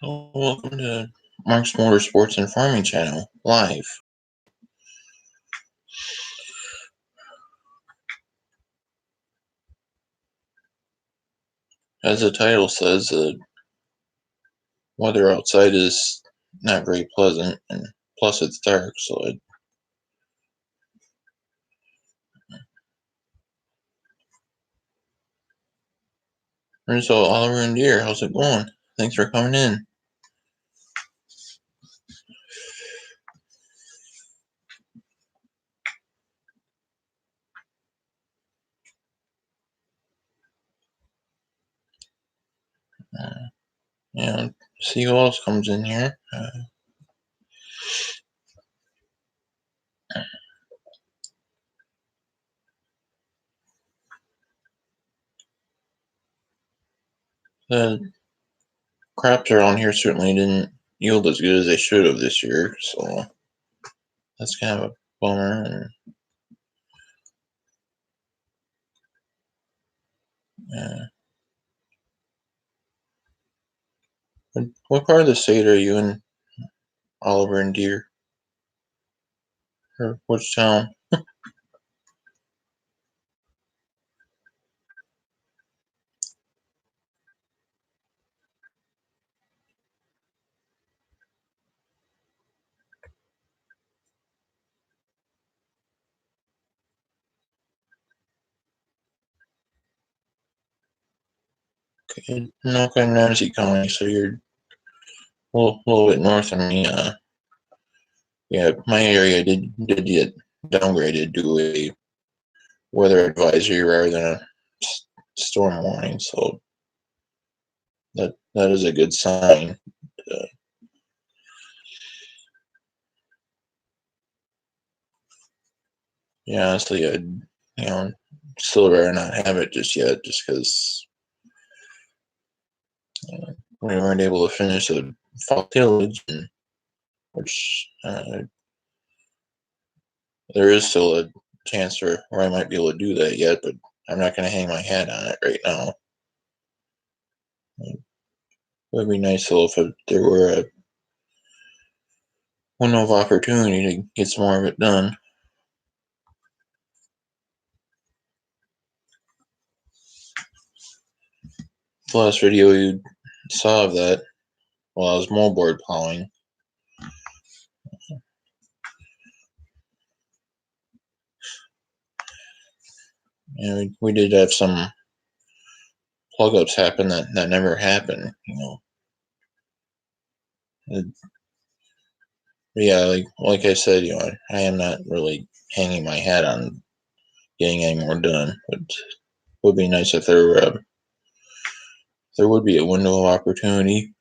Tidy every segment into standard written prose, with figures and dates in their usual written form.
Welcome to Mark's Motorsports and Farming Channel, live. As the title says, the weather outside is not very pleasant, and plus it's dark, so Oliver and Deer, how's it going? Thanks for coming in. See who else comes in here. The crops around here certainly didn't yield as good as they should have this year, so that's kind of a bummer. What part of the state are you in, Oliver and Deer? Or which town? Okay, Nazi County, so you're a little bit north of me. Yeah, my area did get downgraded to a weather advisory rather than a storm warning, so that is a good sign. Yeah, honestly, I'd still rather not have it just yet, just because we weren't able to finish the fall tillage, which there is still a chance where I might be able to do that yet, but I'm not going to hang my hat on it right now. It would be nice though if there were a window of opportunity to get some more of it done. The last video you saw of that while I was moldboard plowing. And we did have some plug ups happen that never happened, Yeah, like I said, I am not really hanging my hat on getting any more done, but it would be nice if there would be a window of opportunity.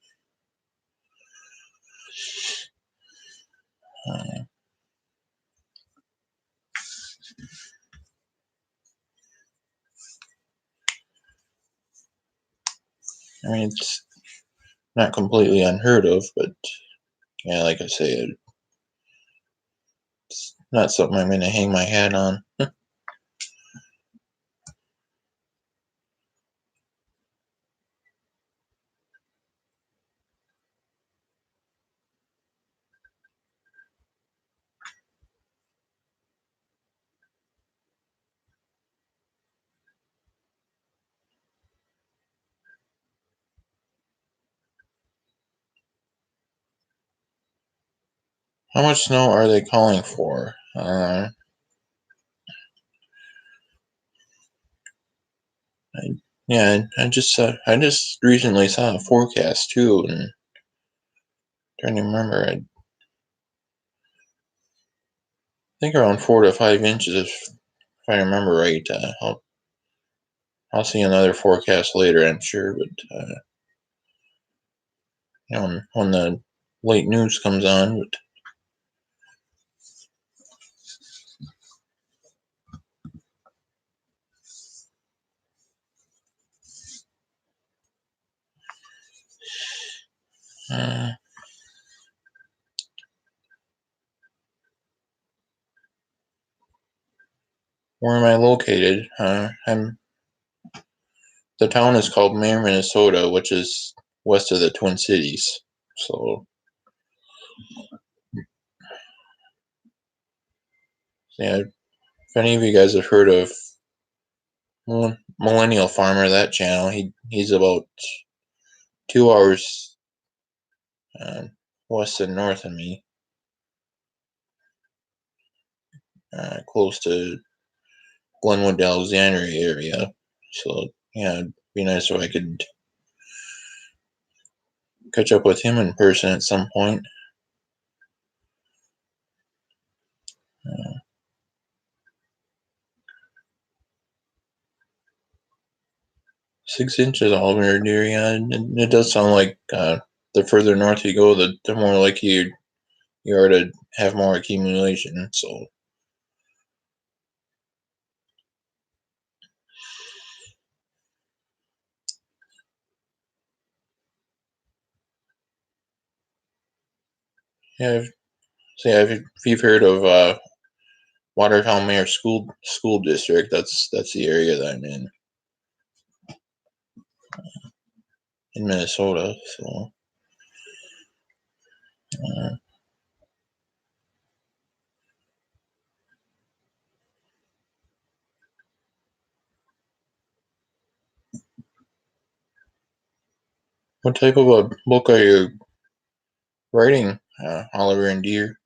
I mean, it's not completely unheard of, but yeah, like I say, it's not something I'm going to hang my hat on. How much snow are they calling for? I just recently saw a forecast too, and I'm trying to remember. I think around 4 to 5 inches, if I remember right. I'll see another forecast later, I'm sure, but when the late news comes on, but. Where am I located? The town is called Mayer, Minnesota, which is west of the Twin Cities. So yeah, if any of you guys have heard of Millennial Farmer, that channel, he's about 2 hours west and north of me, close to Glenwood, Alexandria area. So yeah, it'd be nice if I could catch up with him in person at some point. 6 inches Albert deer, yeah, it does sound like the further north you go, the more likely you are to have more accumulation. So yeah, if you've heard of Watertown Mayor School District, that's the area that I'm in Minnesota. So uh, what type of a book are you writing, Oliver and Deer?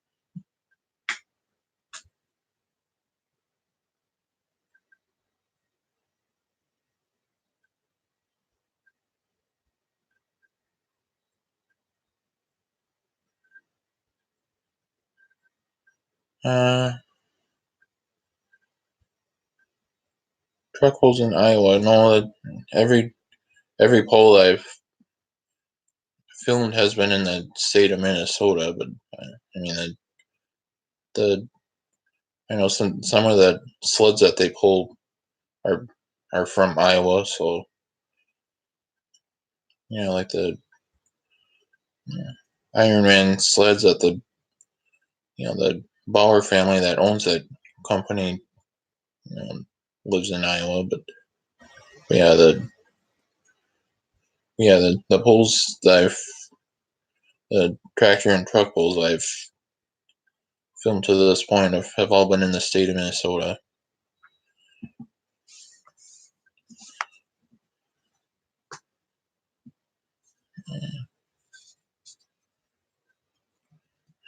Uh, Truck holes in Iowa. No, that every poll I've filmed has been in the state of Minnesota, but I mean the I know some of the sleds that they pull are from Iowa, so yeah, like the Ironman sleds that the Bauer family that owns that company lives in Iowa, but yeah, the pulls that the tractor and truck pulls I've filmed to this point have all been in the state of Minnesota.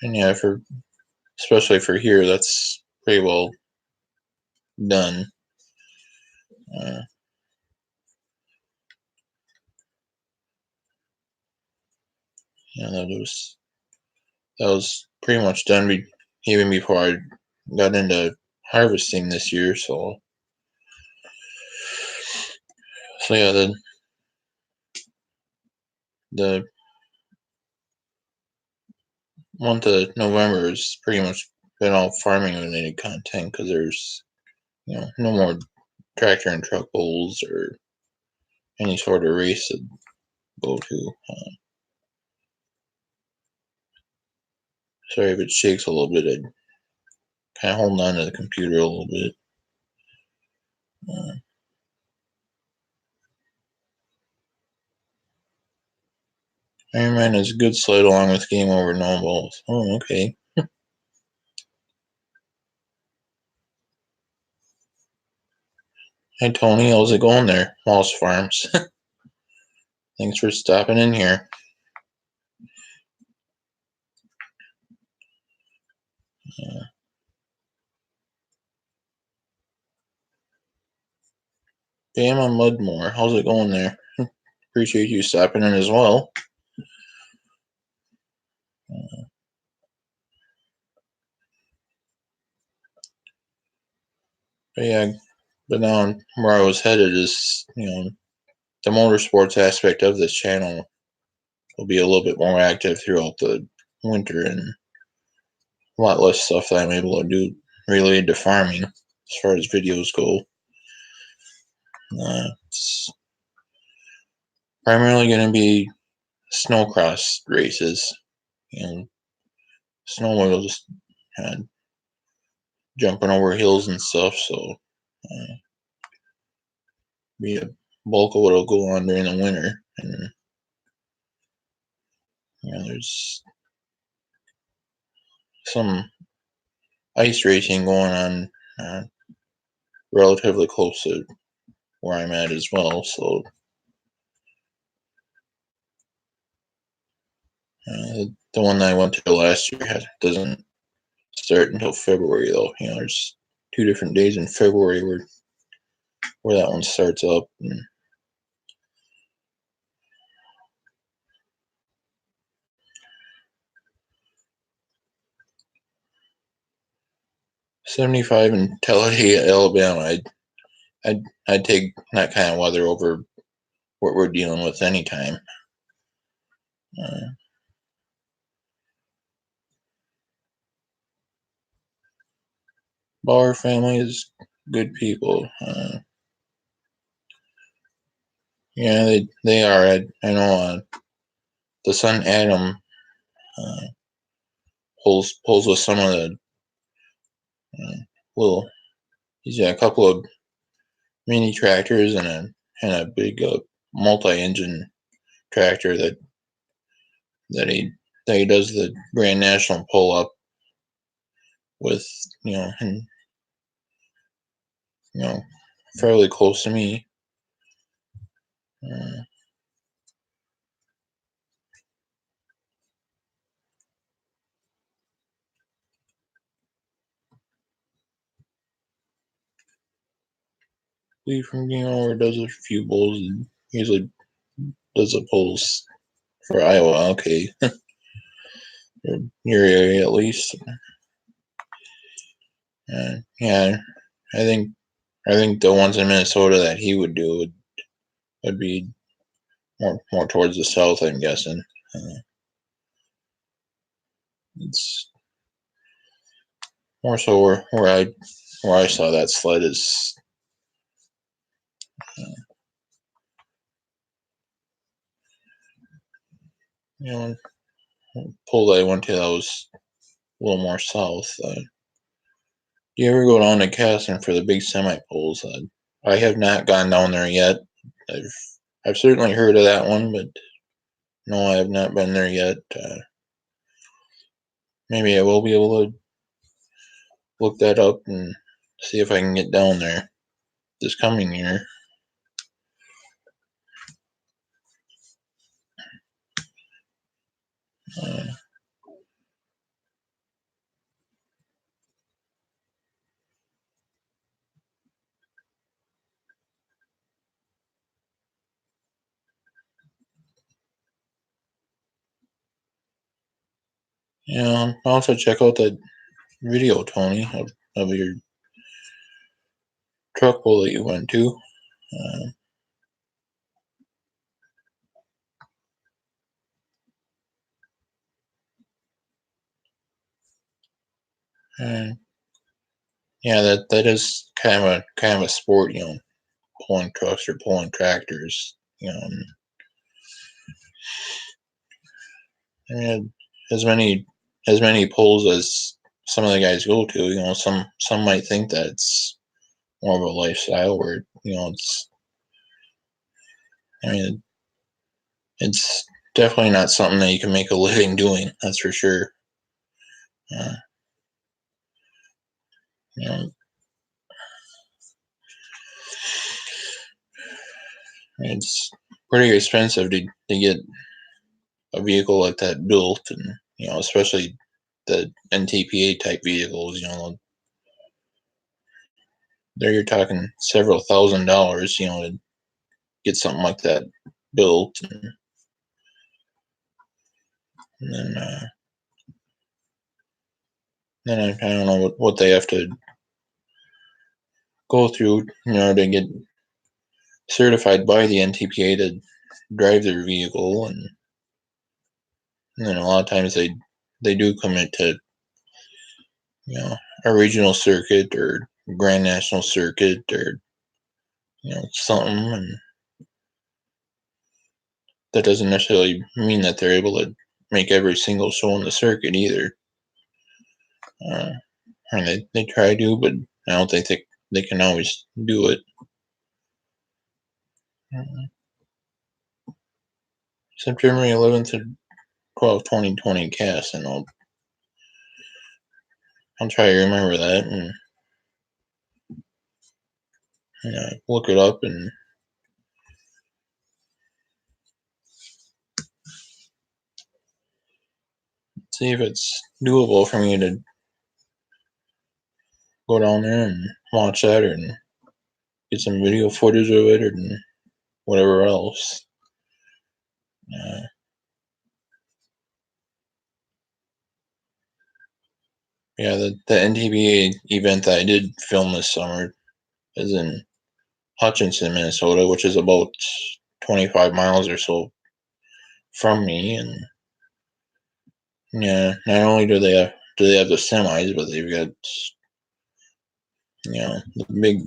And yeah, especially for here, that's pretty well done. Uh, yeah, that was pretty much done even before I got into harvesting this year. So yeah, the month of November has pretty much been all farming related content because there's no more tractor and truck pulls or any sort of race to go to. Sorry if it shakes a little bit. I'm kind of holding on to the computer a little bit. Uh, Iron Man is a good slide along with Game Over No Balls. Oh, okay. Hi, Tony. How's it going there? Wallace Farms. Thanks for stopping in here. Bama Mudmore. How's it going there? Appreciate you stopping in as well. But yeah, but now where I was headed is, the motorsports aspect of this channel will be a little bit more active throughout the winter and a lot less stuff that I'm able to do related to farming as far as videos go. It's primarily going to be snowcross races and snowmobiles jumping over hills and stuff. So be a bulk of what'll go on during the winter. And there's some ice racing going on relatively close to where I'm at as well. So the one that I went to last year doesn't start until February, though. There's 2 different days in February where that one starts up. And $75 in Talladega, Alabama. I'd take that kind of weather over what we're dealing with anytime. Bauer family is good people. Yeah, they are. I know the son Adam pulls with some of the little. He's got a couple of mini tractors and a big multi-engine tractor that he does the Grand National pull up with. And fairly close to me. Lee from Game Over does a few bowls and usually does the polls for Iowa. Okay. Your area at least. Yeah, I think the ones in Minnesota that he would do would be more towards the south, I'm guessing. It's more so where I saw that sled is pull that I went to that was a little more south. Do you ever go down to Casson for the big semi poles? I have not gone down there yet. I've certainly heard of that one, but no, I have not been there yet. Maybe I will be able to look that up and see if I can get down there this coming year. Yeah, I'll also check out that video, Tony, of your truck pull that you went to. Yeah, that is kind of a sport, pulling trucks or pulling tractors. I mean, as many pulls as some of the guys go to. Some might think that it's more of a lifestyle where it's. I mean, it's definitely not something that you can make a living doing. That's for sure. It's pretty expensive to get a vehicle like that built, and especially the NTPA type vehicles. There you're talking several $1,000s. To get something like that built, and then I don't know what they have to go through, to get certified by the NTPA to drive their vehicle, and then a lot of times they do commit to a regional circuit or Grand National circuit or something, and that doesn't necessarily mean that they're able to make every single show on the circuit either. And they try to, but I don't think they can always do it. September 11th 12-20-20 cast, and I'll try to remember that and look it up and see if it's doable for me to go down there and watch that and get some video footage of it and whatever else. Yeah, the NTPA event that I did film this summer is in Hutchinson, Minnesota, which is about 25 miles or so from me. And yeah, not only do they have the semis, but they've got the big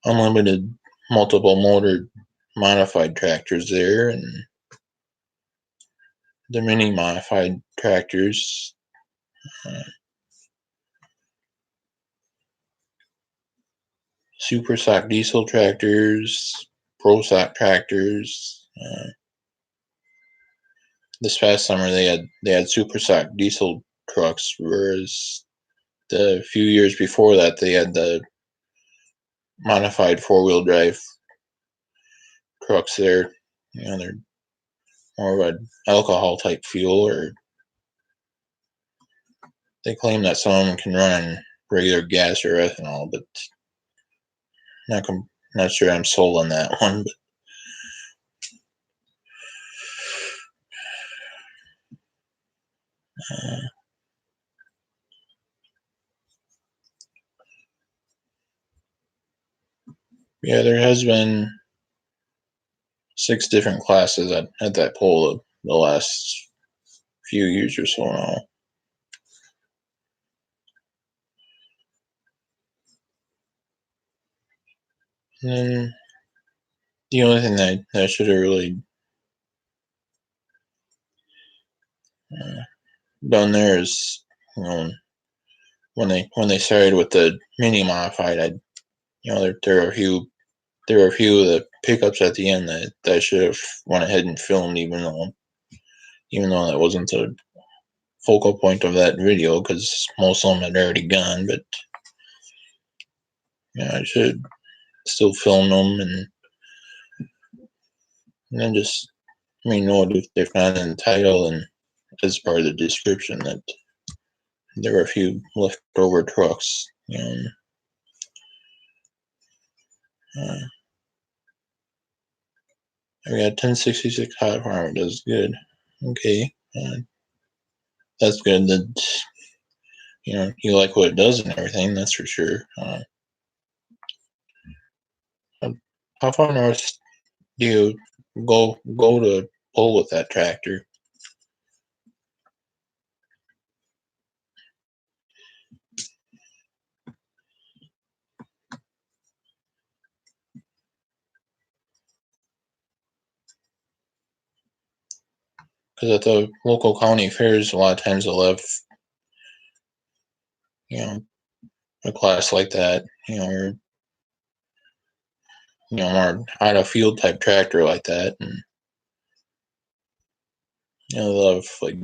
unlimited multiple motor modified tractors there, and the mini modified tractors. Super stock diesel tractors, pro stock tractors. This past summer they had super stock diesel trucks, whereas the few years before that they had the modified 4-wheel drive trucks there. They're more of an alcohol type fuel, or they claim that some of them can run on regular gas or ethanol, but not sure I'm sold on that one. But yeah, there has been 6 different classes at that poll the last few years or so now. And then the only thing that I should have really done there is, when they started with the mini modified, there were a few of the pickups at the end that I should have went ahead and filmed, even though that wasn't the focal point of that video, because most of them had already gone. But I should still film them and then just note if not in the title and as part of the description that there were a few leftover trucks. I got 1066 hot farm. Does good. Okay, that's good. That you like what it does and everything. That's for sure. How far north do you go to pull with that tractor? Because at the local county fairs, a lot of times they'll have a class like that, or more out of field type tractor like that, and they'll have like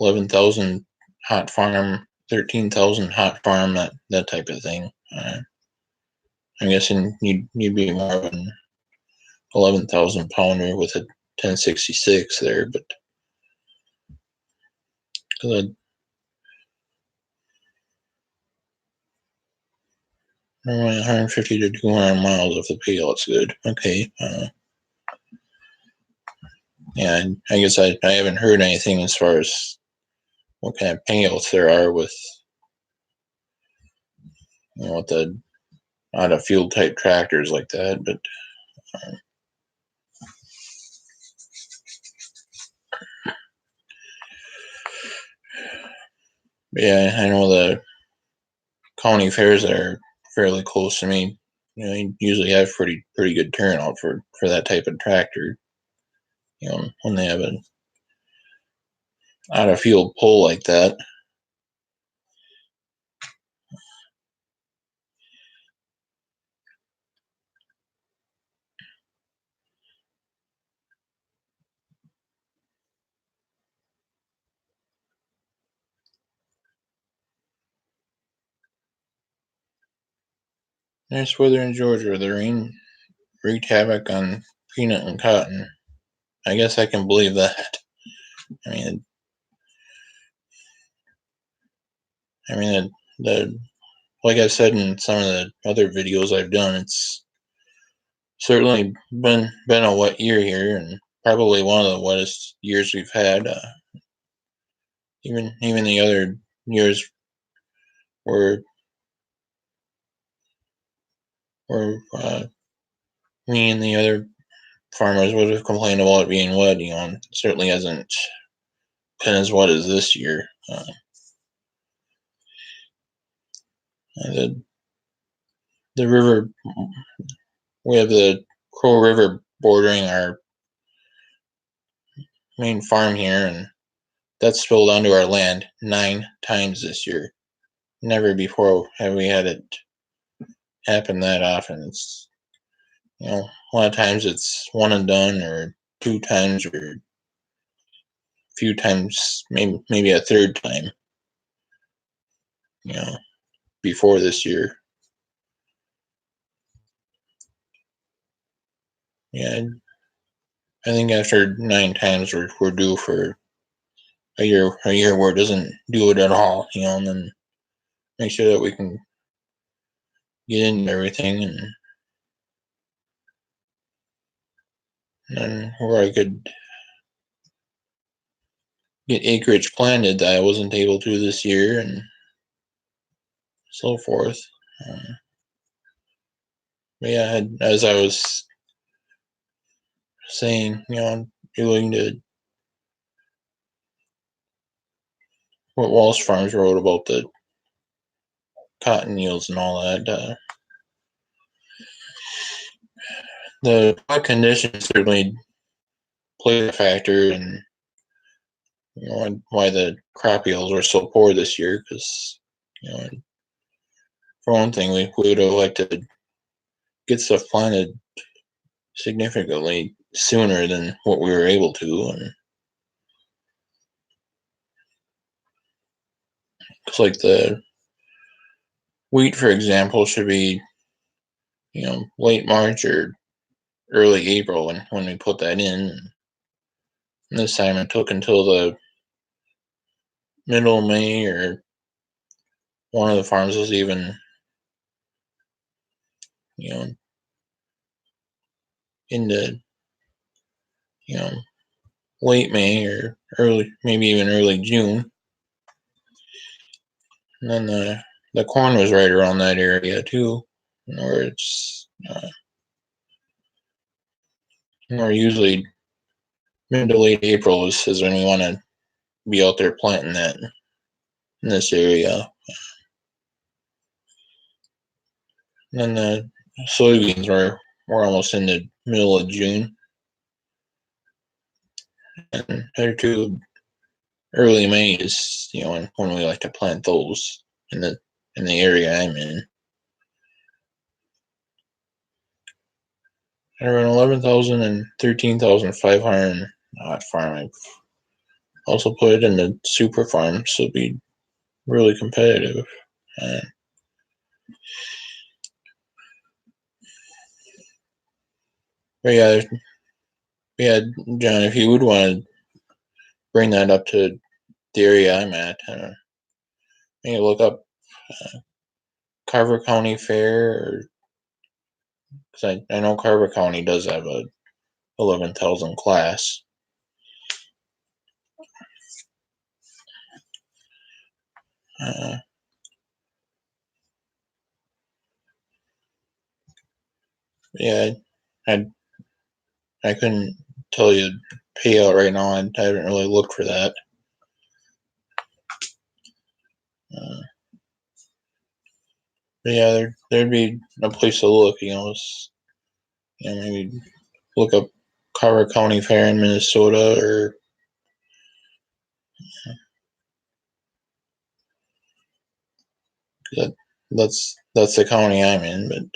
11,000 hot farm, 13,000 hot farm, that type of thing. I'm guessing you'd be more of an 11,000 pounder with a 1066 there, but because 150 to 200 miles if the payout's good. Okay. Yeah, I guess I haven't heard anything as far as what kind of payouts there are with with the out of field type tractors like that, but yeah, I know the county fairs that are fairly close to me. You usually have pretty good turnout for that type of tractor. When they have an out of field pull like that. Nice weather in Georgia. The rain wreaked havoc on peanut and cotton. I guess I can believe that. I mean, the like I've said in some of the other videos I've done, it's certainly been a wet year here, and probably one of the wettest years we've had. Even the other years were me and the other farmers would have complained about it being wet. It certainly hasn't been as wet as this year. The the river, we have the Crow River bordering our main farm here, and that's spilled onto our land 9 times this year. Never before have we had it happen that often. It's a lot of times it's one and done, or 2 times, or a few times, maybe a third time. Before this year. Yeah, I think after 9 times we're due for a year where it doesn't do it at all. And then make sure that we can get into everything, and then where I could get acreage planted that I wasn't able to this year, and so forth. But yeah, as I was saying, I'm doing what Walsh Farms wrote about the cotton yields and all that. The conditions certainly played a factor in why the crop yields were so poor this year. Because for one thing, we would have liked to get stuff planted significantly sooner than what we were able to, and it's like the wheat, for example, should be late March or early April when we put that in. And this time it took until the middle of May, or one of the farms was even into late May, or maybe even early June. And then the corn was right around that area too, where it's where usually mid to late April is when we want to be out there planting that in this area. And then the soybeans were almost in the middle of June, and there too, early May is when we like to plant those in the area I'm in. Around 11,000 and 13,500 farm. I've also put it in the super farm, so it'll be really competitive. But yeah, John, if you would want to bring that up to the area I'm at, maybe look up Carver County Fair, because I know Carver County does have a 11,000 class. Yeah, I couldn't tell you payout right now. I haven't really looked for that. But yeah, there'd be a place to look. Maybe look up Carver County Fair in Minnesota, or that's the county I'm in.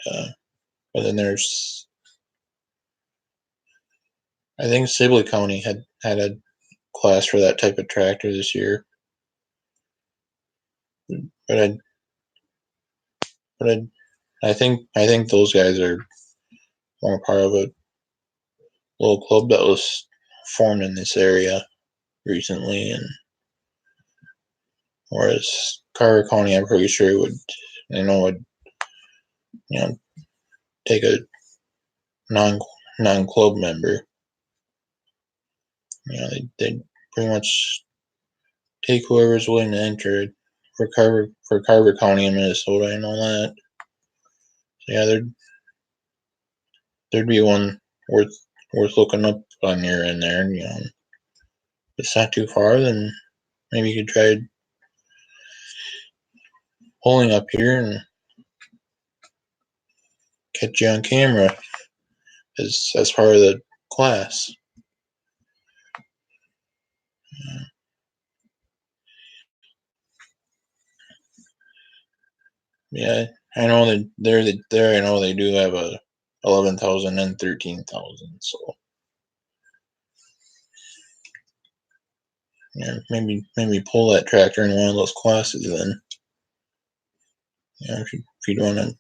But then there's, I think Sibley County had a class for that type of tractor this year. But I I think those guys are more part of a little club that was formed in this area recently, and whereas Carver County, I'm pretty sure would you know take a non club member. They pretty much take whoever's willing to enter for Carver County in Minnesota and all that. So yeah, there'd be one worth looking up on your end there. If it's not too far, then maybe you could try pulling up here and catch you on camera as part of the class. Yeah, I know that there. I know they do have a 11,000 and 13,000. So yeah, maybe pull that tractor in one of those classes then. If you want to.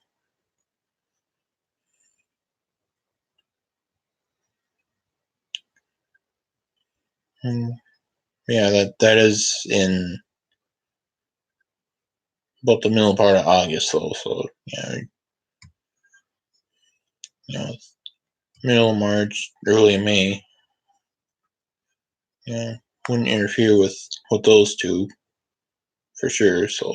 Yeah, that is in about the middle part of August though. So yeah, middle of March, early May. Yeah, wouldn't interfere with those two for sure. So.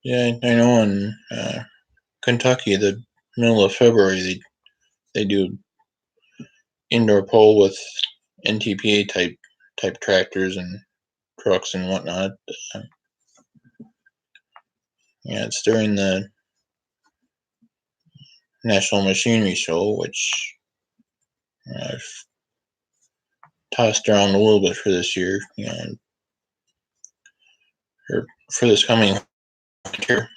Yeah, I know in Kentucky, the middle of February, they do indoor pull with NTPA type tractors and trucks and whatnot. Yeah, it's during the National Machinery Show, which I've tossed around a little bit for this year, or for this coming winter.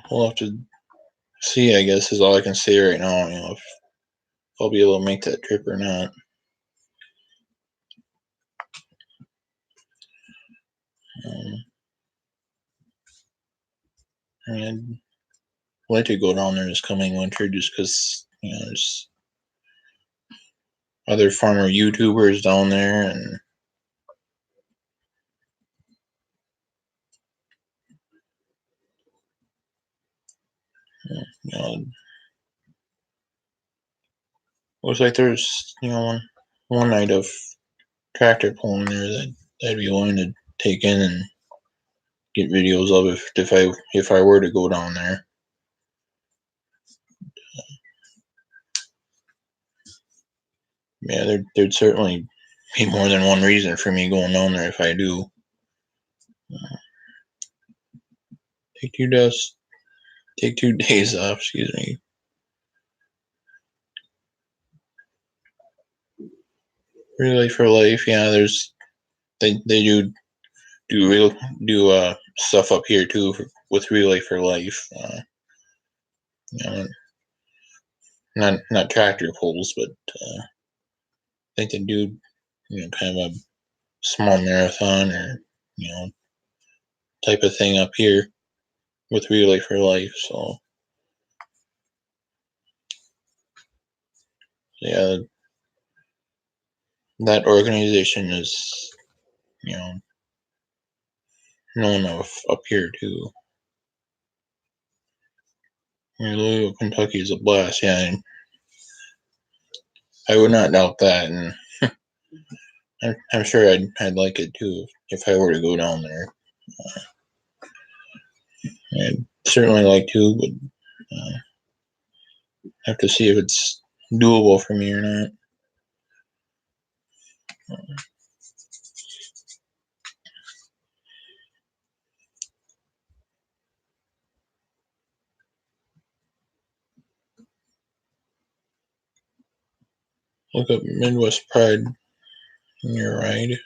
We'll have to see, I guess, is all I can say right now, if I'll be able to make that trip or not. I'd like to go down there this coming winter just because, there's other farmer YouTubers down there, and looks like there's one night of tractor pulling there that I'd be willing to take in and get videos of if I were to go down there. Yeah, there'd certainly be more than one reason for me going down there if I do. Take 2 days off. Excuse me. Relay for Life. Yeah, they do stuff up here too with Relay for Life. You know, not tractor pulls, but I think they do kind of a small marathon or type of thing up here with Relay for Life. So yeah, that organization is known of up here too. Louisville, Kentucky is a blast. Yeah, I would not doubt that, and I'm sure I'd like it too if I were to go down there. I'd certainly like to, but have to see if it's doable for me or not. Look up Midwest Pride in your ride.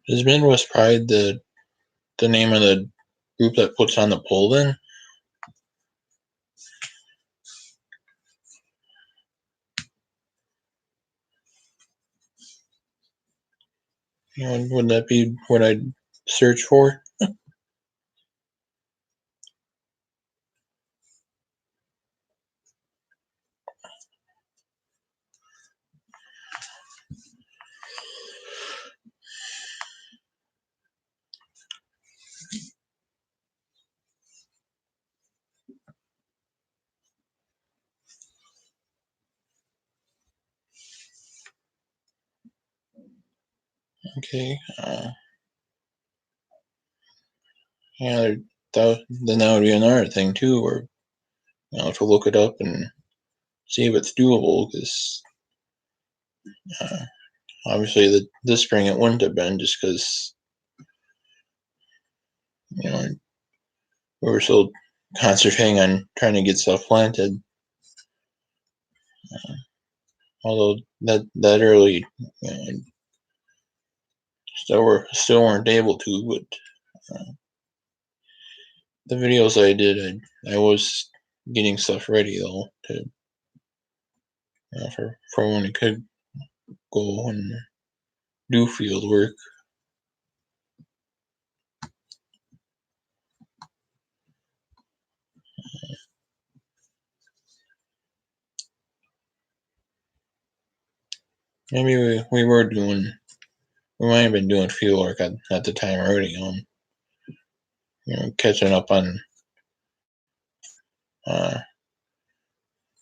Is Midwest Pride the name of the group that puts on the poll then? You know, would that be what I'd search for? Okay. Yeah, then that would be another thing too, where to look it up and see if it's doable. Because obviously, this spring it wouldn't have been just because we were so concentrating on trying to get stuff planted. Although that early, still weren't able to. But the videos I did, I was getting stuff ready though to for when it could go and do field work. Maybe we might have been doing field work at the time already on catching up on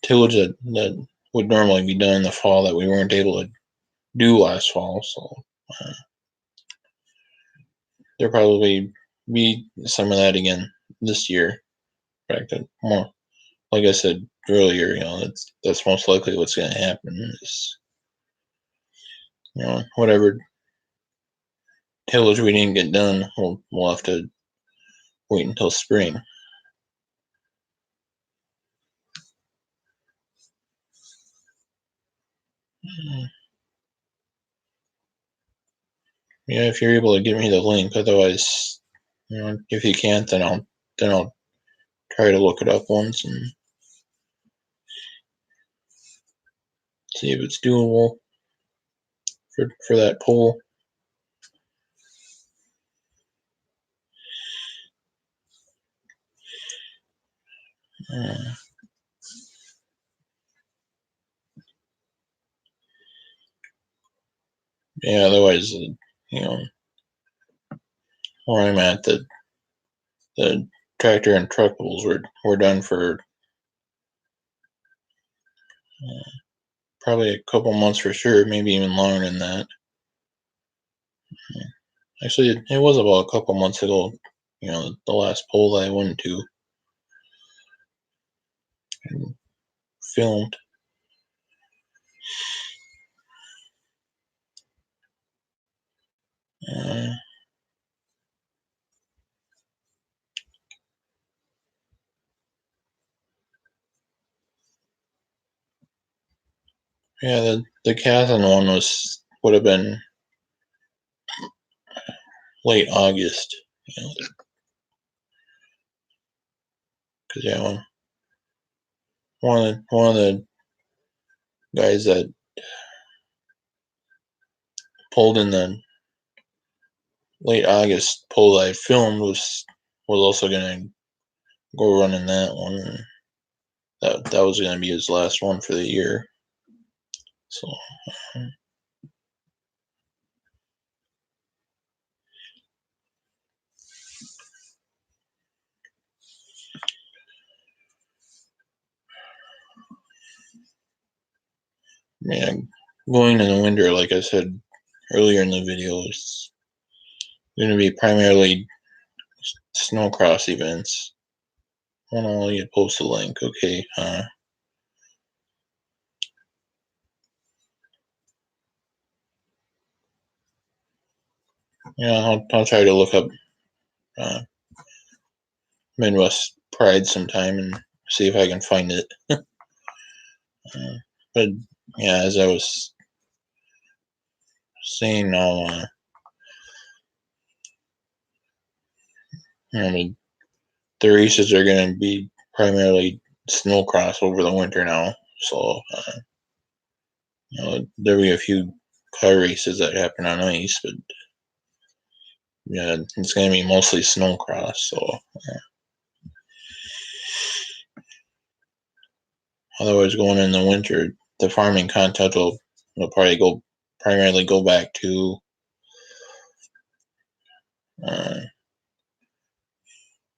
tillage that would normally be done in the fall that we weren't able to do last fall. So there'll probably be some of that again this year. In fact, more like I said earlier, that's most likely what's going to happen. Is whatever tillage we didn't get done, we'll have to wait until spring. Yeah, if you're able to give me the link. Otherwise, if you can't, then I'll try to look it up once and see if it's doable for that poll. Yeah, otherwise, where I'm at, the tractor and truck pulls were done for probably a couple months for sure, maybe even longer than that. Actually, it was about a couple months ago, the last poll that I went to and filmed. Yeah, the Catherine one would have been late August, because one of the guys that pulled in the late August poll I filmed was also gonna go running that one. And that was gonna be his last one for the year. So yeah, going in the winter, like I said earlier in the video, going to be primarily snowcross events. Hold on, let me post a link. Okay. Yeah, I'll try to look up Midwest Pride sometime and see if I can find it. But yeah, as I was saying now, the races are going to be primarily snowcross over the winter now. So there'll be a few car races that happen on ice, but yeah, it's going to be mostly snowcross. So otherwise, going in the winter, the farming content will probably primarily go back to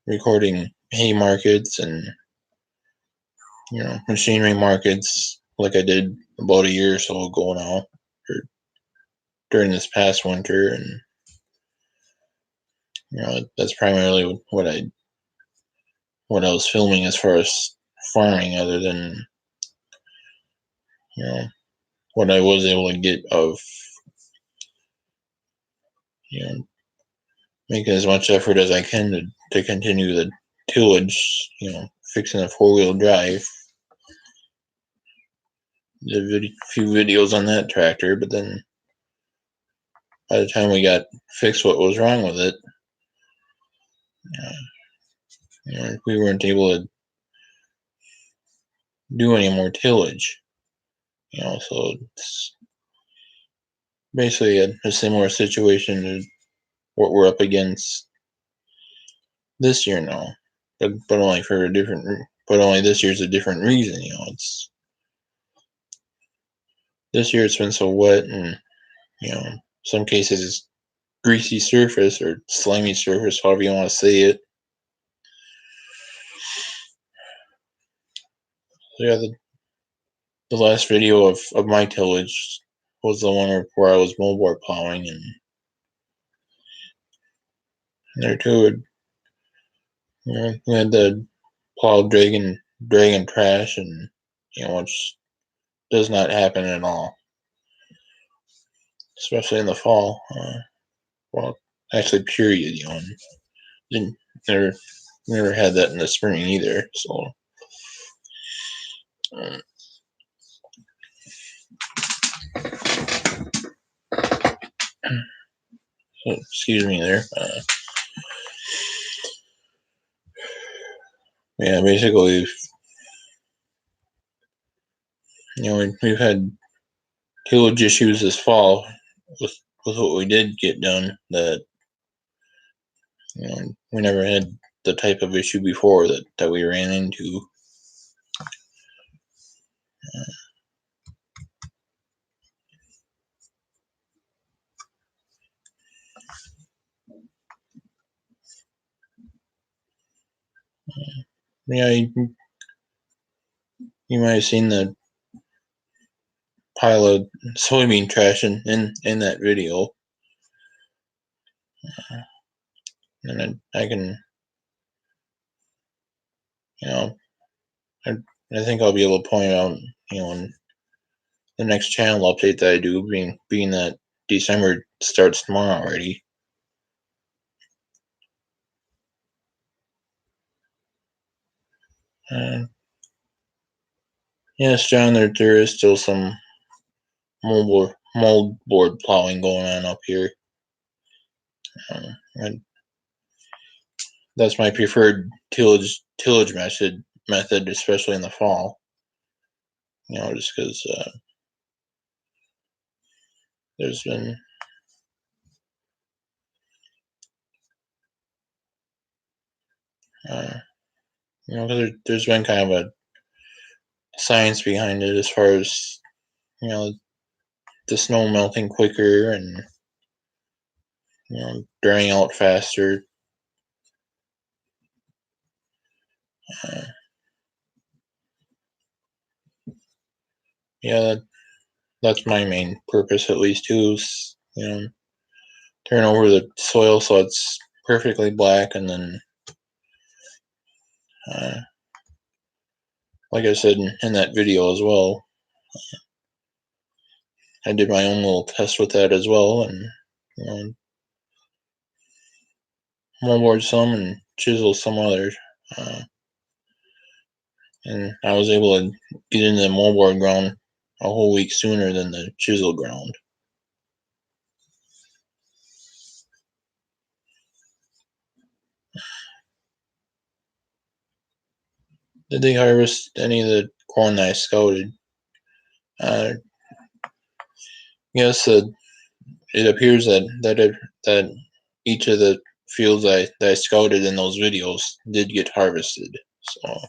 recording hay markets and machinery markets, like I did about a year or so ago now, or during this past winter, and that's primarily what I was filming as far as farming, other than what I was able to get of making as much effort as I can to continue the tillage, fixing a 4-wheel drive. Did a few videos on that tractor, but then by the time we got fixed what was wrong with it, we weren't able to do any more tillage. So it's basically a similar situation to what we're up against this year now, but only for a different. But only this year's a different reason. It's this year it's been so wet, and some cases greasy surface or slimy surface, however you want to say it. So yeah, the last video of my tillage was the one where I was moldboard plowing, and there too, we had the plow dragging trash, and which does not happen at all, especially in the fall. Well, actually, period. Didn't never had that in the spring either. So, excuse me there. Yeah, basically, we've had tillage issues this fall with what we did get done, that we never had the type of issue before that we ran into. Yeah, you might have seen the pile of soybean trash in that video, and I can, I think I'll be able to point out, in the next channel update that I do, being that December starts tomorrow already. Yes, John, there is still some moldboard plowing going on up here. And that's my preferred tillage method, especially in the fall. Just because there's been there's been kind of a science behind it, as far as the snow melting quicker and drying out faster. Yeah, that's my main purpose, at least, too. Is, turn over the soil so it's perfectly black, and then like I said in that video as well, I did my own little test with that as well, and moldboard some and chisel some others, and I was able to get into the moldboard ground a whole week sooner than the chisel ground. Did they harvest any of the corn that I scouted? Yes, it appears that each of the fields that I scouted in those videos did get harvested. So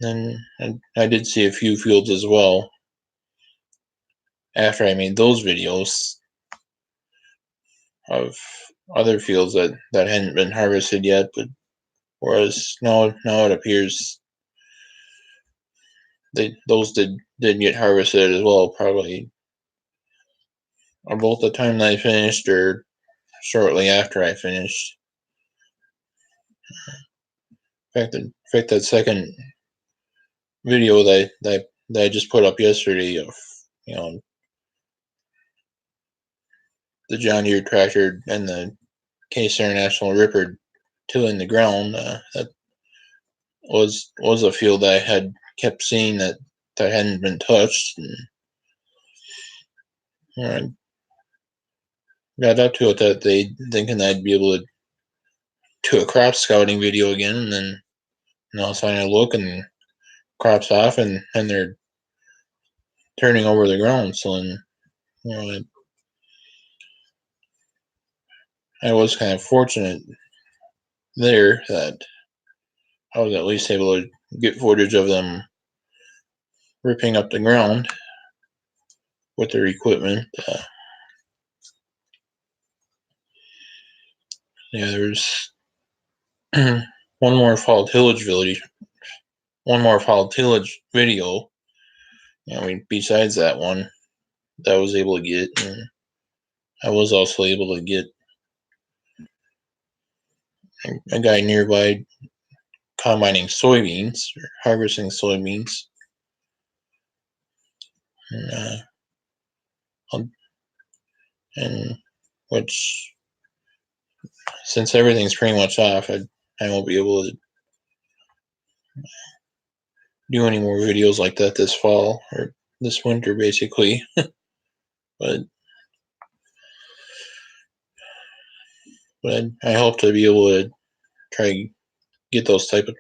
then I did see a few fields as well after I made those videos of other fields that hadn't been harvested yet, but whereas now it appears those did get harvested as well, probably about the time that I finished or shortly after I finished. In fact, that second video that I just put up yesterday of the John Deere tractor and the Case International Ripper tilling the ground, that was a field that I had kept seeing that hadn't been touched, and got up to it that they thinking I'd be able to do a crop scouting video again, and then all of a sudden I look and crops off and they're turning over the ground. So then, I was kind of fortunate there that I was at least able to get footage of them ripping up the ground with their equipment. Yeah, there's one more fall tillage video. Besides that one that I was able to get, and I was also able to get a guy nearby combining soybeans or harvesting soybeans, and which, since everything's pretty much off, I won't be able to do any more videos like that this fall or this winter, basically. but I hope to be able to try get those type of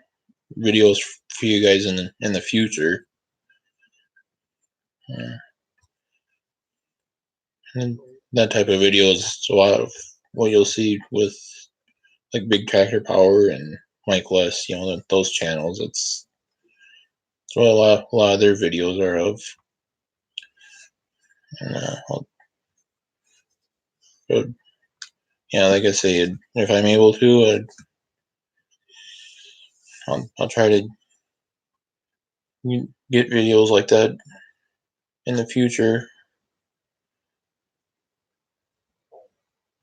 videos for you guys in the future. And that type of video is a lot of what you'll see with like Big Tractor Power and Mike Less, those channels. It's what a lot of their videos are of. And, but yeah, like I said, if I'm able to, I'll try to get videos like that in the future.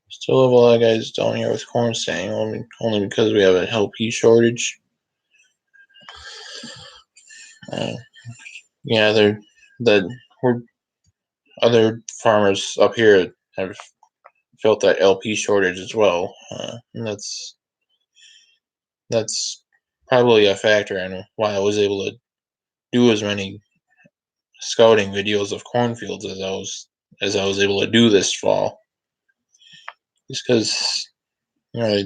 Still have a lot of guys down here with corn staying, only because we have an LP shortage. Yeah, other farmers up here have felt that LP shortage as well, and that's probably a factor in why I was able to do as many scouting videos of cornfields as I was able to do this fall. Just because they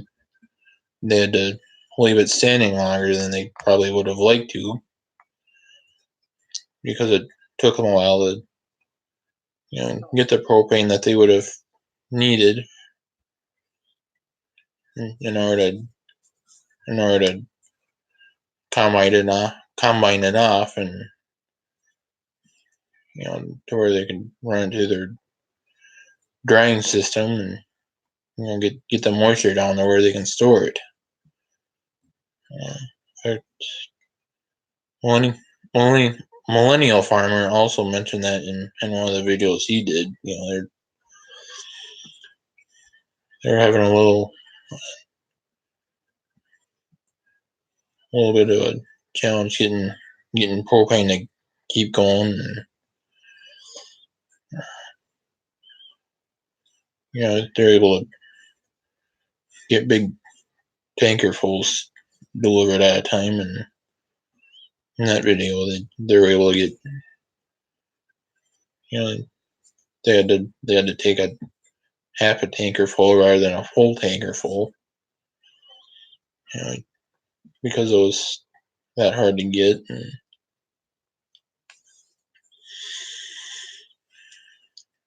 had to leave it standing longer than they probably would have liked to, because it took them a while to get the propane that they would have needed in order to combine it off, and to where they can run into their drying system and get the moisture down there where they can store it. In fact, only Millennial Farmer also mentioned that in one of the videos he did. They're having a little bit of a challenge getting propane to keep going. And, they're able to get big tankerfuls delivered at a time, and in that video they were able to get, they had to take a half a tanker full rather than a full tanker full, because it was that hard to get.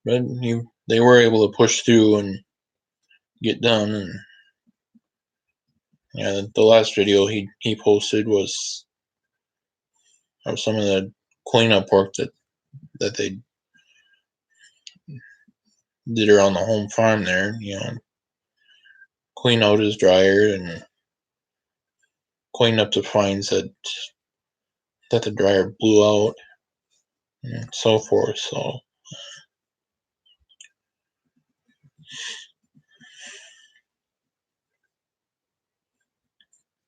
But they were able to push through and get done. And the last video he posted was of some of the cleanup work that they did around the home farm there. Clean out his dryer and clean up the fines that the dryer blew out and so forth. So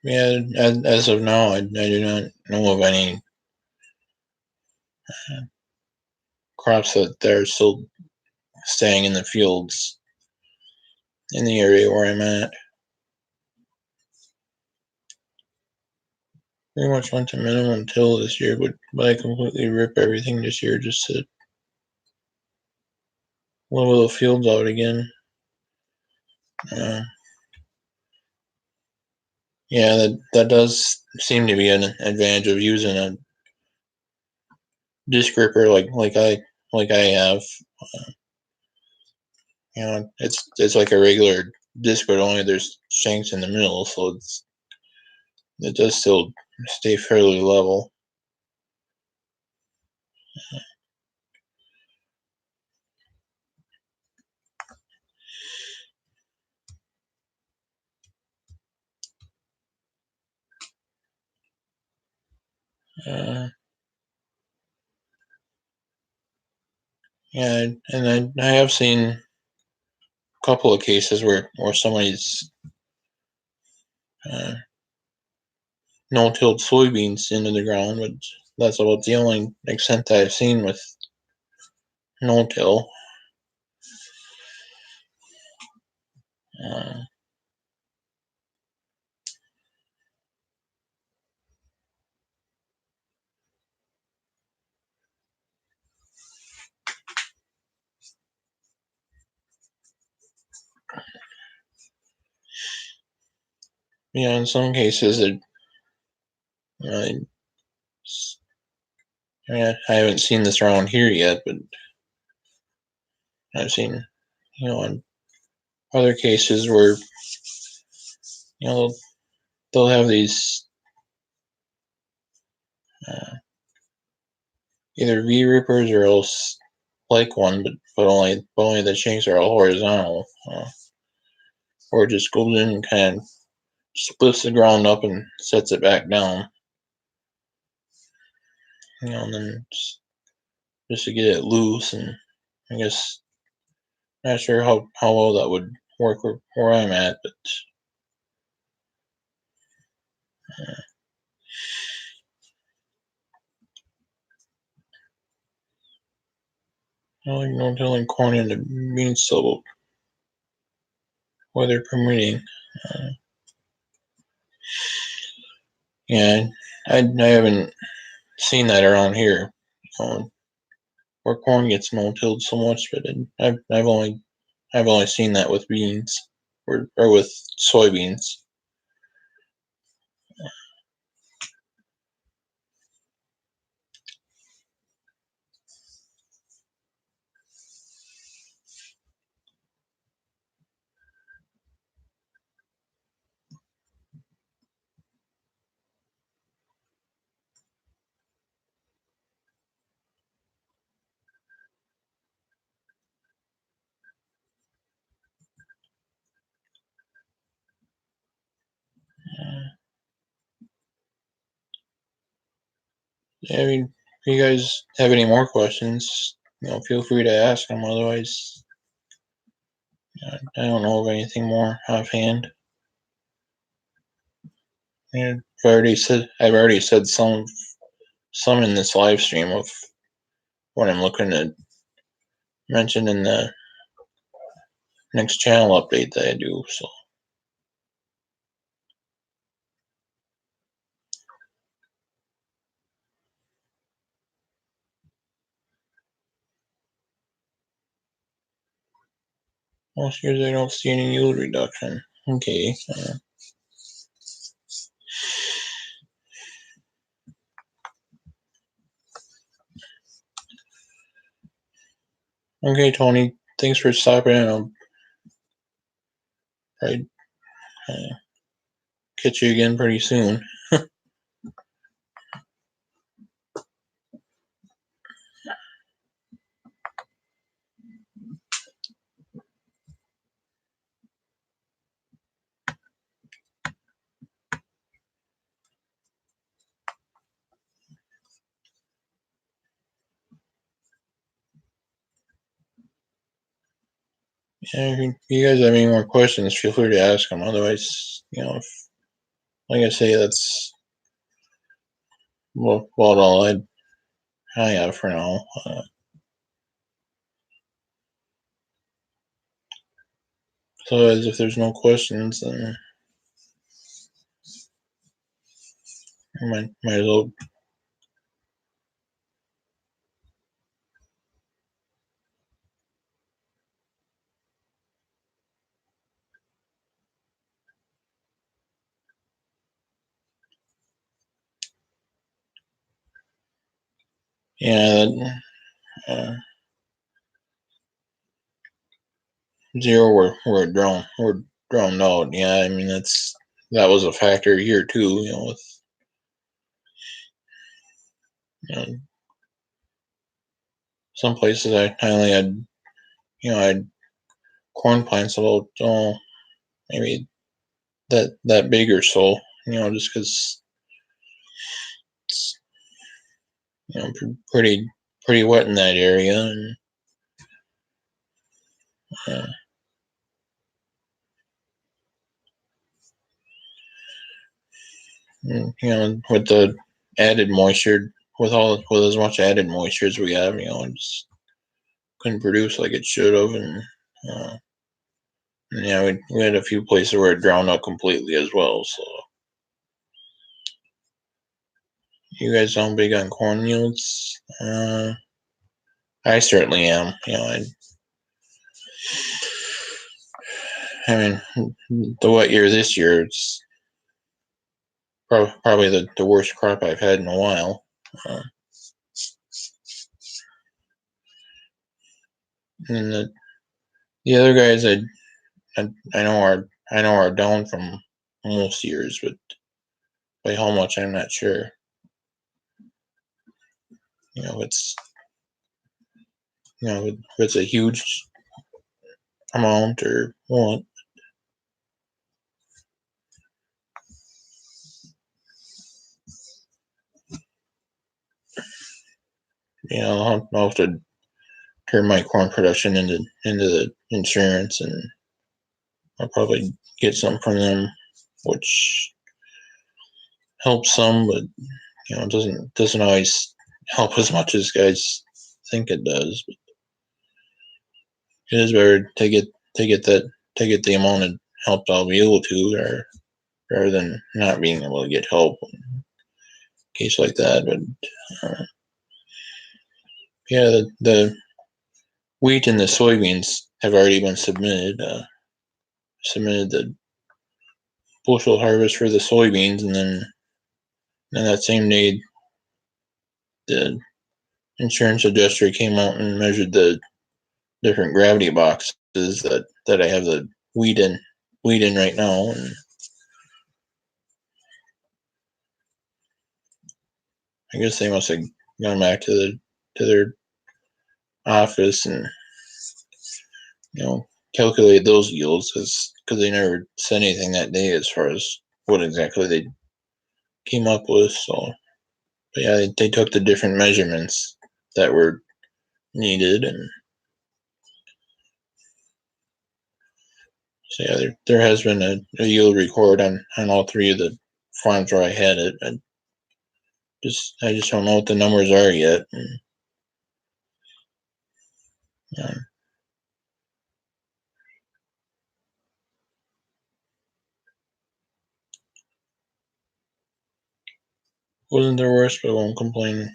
yeah, as of now, I do not know of any crops that they're still staying in the fields in the area where I'm at. Pretty much went to minimum till this year, but I completely rip everything this year just to level the fields out again. Yeah, that does seem to be an advantage of using a disc ripper like I have. It's like a regular disc, but only there's shanks in the middle, so it does still stay fairly level. Yeah, and I have seen a couple of cases where somebody's no-tilled soybeans into the ground, but that's about the only extent that I've seen with no-till. In some cases, I haven't seen this around here yet, but I've seen, in other cases where, they'll have these either V rippers or else like one, but only the shanks are all horizontal, or it just goes in and kind of splits the ground up and sets it back down. And then just to get it loose, and I guess not sure how well that would work where I'm at, but I like no tilling corn into beans stubble, weather permitting. Yeah, I haven't seen that around here, where corn gets no-tilled so much, but I've only seen that with beans or with soybeans. I mean, you guys have any more questions, feel free to ask them. Otherwise, I don't know of anything more offhand. And I've already said some in this live stream of what I'm looking to mention in the next channel update that I do. So. Most years I don't see any yield reduction. Okay. Okay, Tony. Thanks for stopping in. I'll probably catch you again pretty soon. Yeah, if you guys have any more questions, feel free to ask them. Otherwise, like I say, that's about all I have for now. So, as if there's no questions, then I might as well. Yeah, zero we're drowned out. Yeah, I mean that was a factor here too. With some places I only had I had corn plants about maybe that big or so. Just because it's pretty wet in that area, and with the added moisture, with as much added moisture as we have, it just couldn't produce like it should have, and yeah, we had a few places where it drowned out completely as well. So, you guys sound big on corn yields. I certainly am. I mean, the wet year this year, it's probably the worst crop I've had in a while. And the other guys I know are down from most years, but by how much I'm not sure. It's if it's a huge amount or what. I'll have to turn my corn production into the insurance, and I'll probably get some from them, which helps some, but doesn't always help as much as guys think it does. But it is better to get the amount of help I'll be able to, rather than not being able to get help in a case like that. But yeah, the wheat and the soybeans have already been submitted. Submitted the bushel harvest for the soybeans, and then that same day, the insurance adjuster came out and measured the different gravity boxes that I have the wheat in right now, and I guess they must have gone back to their office and calculate those yields, because they never said anything that day as far as what exactly they came up with. So But yeah, they took the different measurements that were needed, and so yeah, there has been a yield record on all three of the farms where I had it. I just don't know what the numbers are yet. And, wasn't their worst, but I won't complain.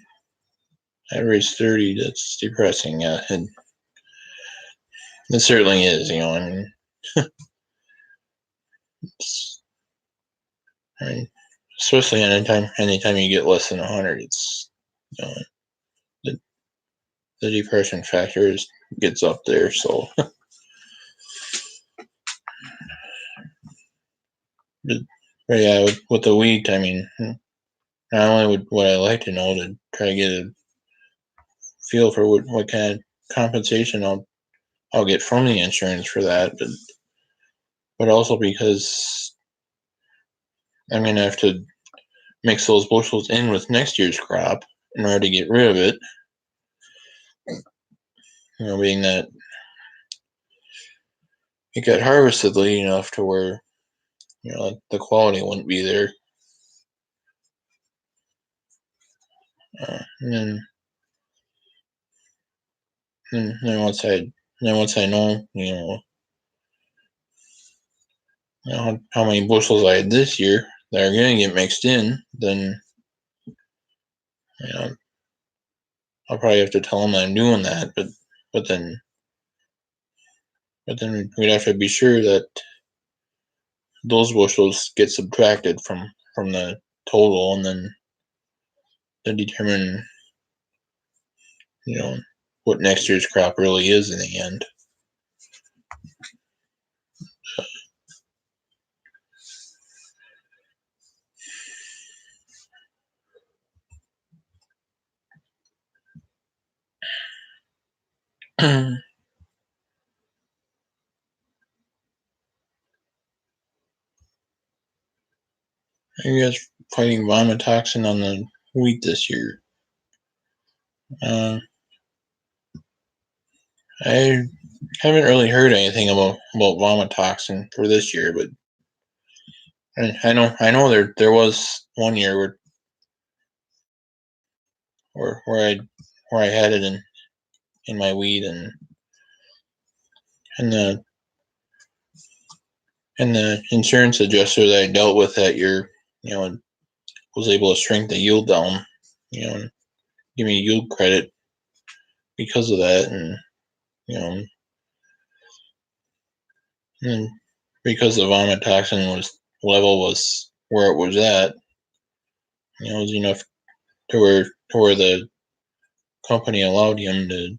I raised 30. That's depressing. And it certainly is. I mean, I mean, especially anytime you get less than 100, it's the depression factor gets up there. So, but yeah, with the wheat, I mean, not only would I like to know to try to get a feel for what kind of compensation I'll get from the insurance for that, but also because I'm gonna have to mix those bushels in with next year's crop in order to get rid of it. Being that it got harvested late enough to where the quality wouldn't be there. And then once I know how many bushels I had this year that are going to get mixed in, then I'll probably have to tell them I'm doing that. But then we'd have to be sure that those bushels get subtracted from the total, and then determine what next year's crop really is in the end. Are you guys fighting vomitoxin on the wheat this year? I haven't really heard anything about vomitoxin for this year, but I know there was one year where I had it in my wheat, and the insurance adjuster that I dealt with that year, was able to shrink the yield down, and give me yield credit because of that, and and because the vomitoxin was where it was at, it was enough to where the company allowed him to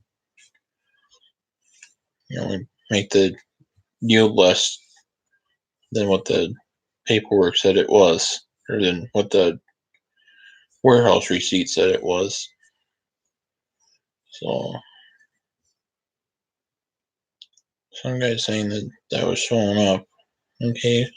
make the yield less than what the paperwork said it was, or than what the warehouse receipt said it was. So some guy saying that was showing up. Okay.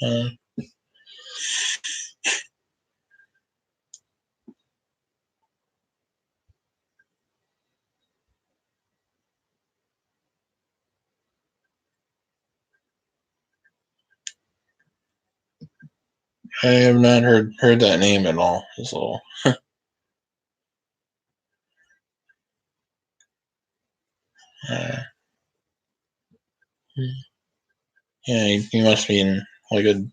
I have not heard that name at all. So yeah, he must be in like a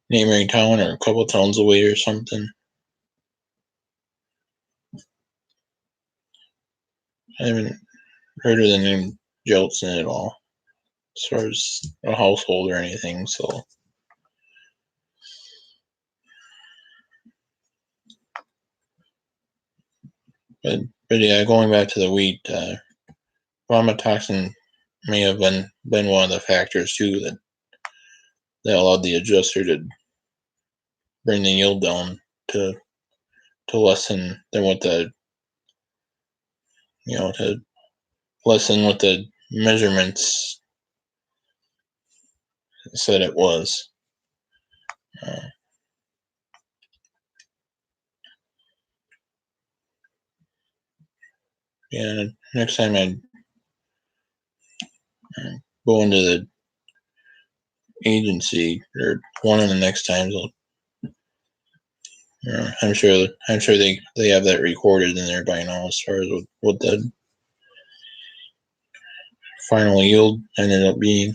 neighboring town or a couple towns away or something. I haven't heard of the name Jeltsin at all, as far as a household or anything. So, but yeah, going back to the wheat, vomitoxin may have been one of the factors too that allowed the adjuster to bring the yield down to less than what the to less than what the measurements said it was. Yeah, next time I go into the agency, or one of the next times, I'm sure they have that recorded in there by now as far as what the final yield ended up being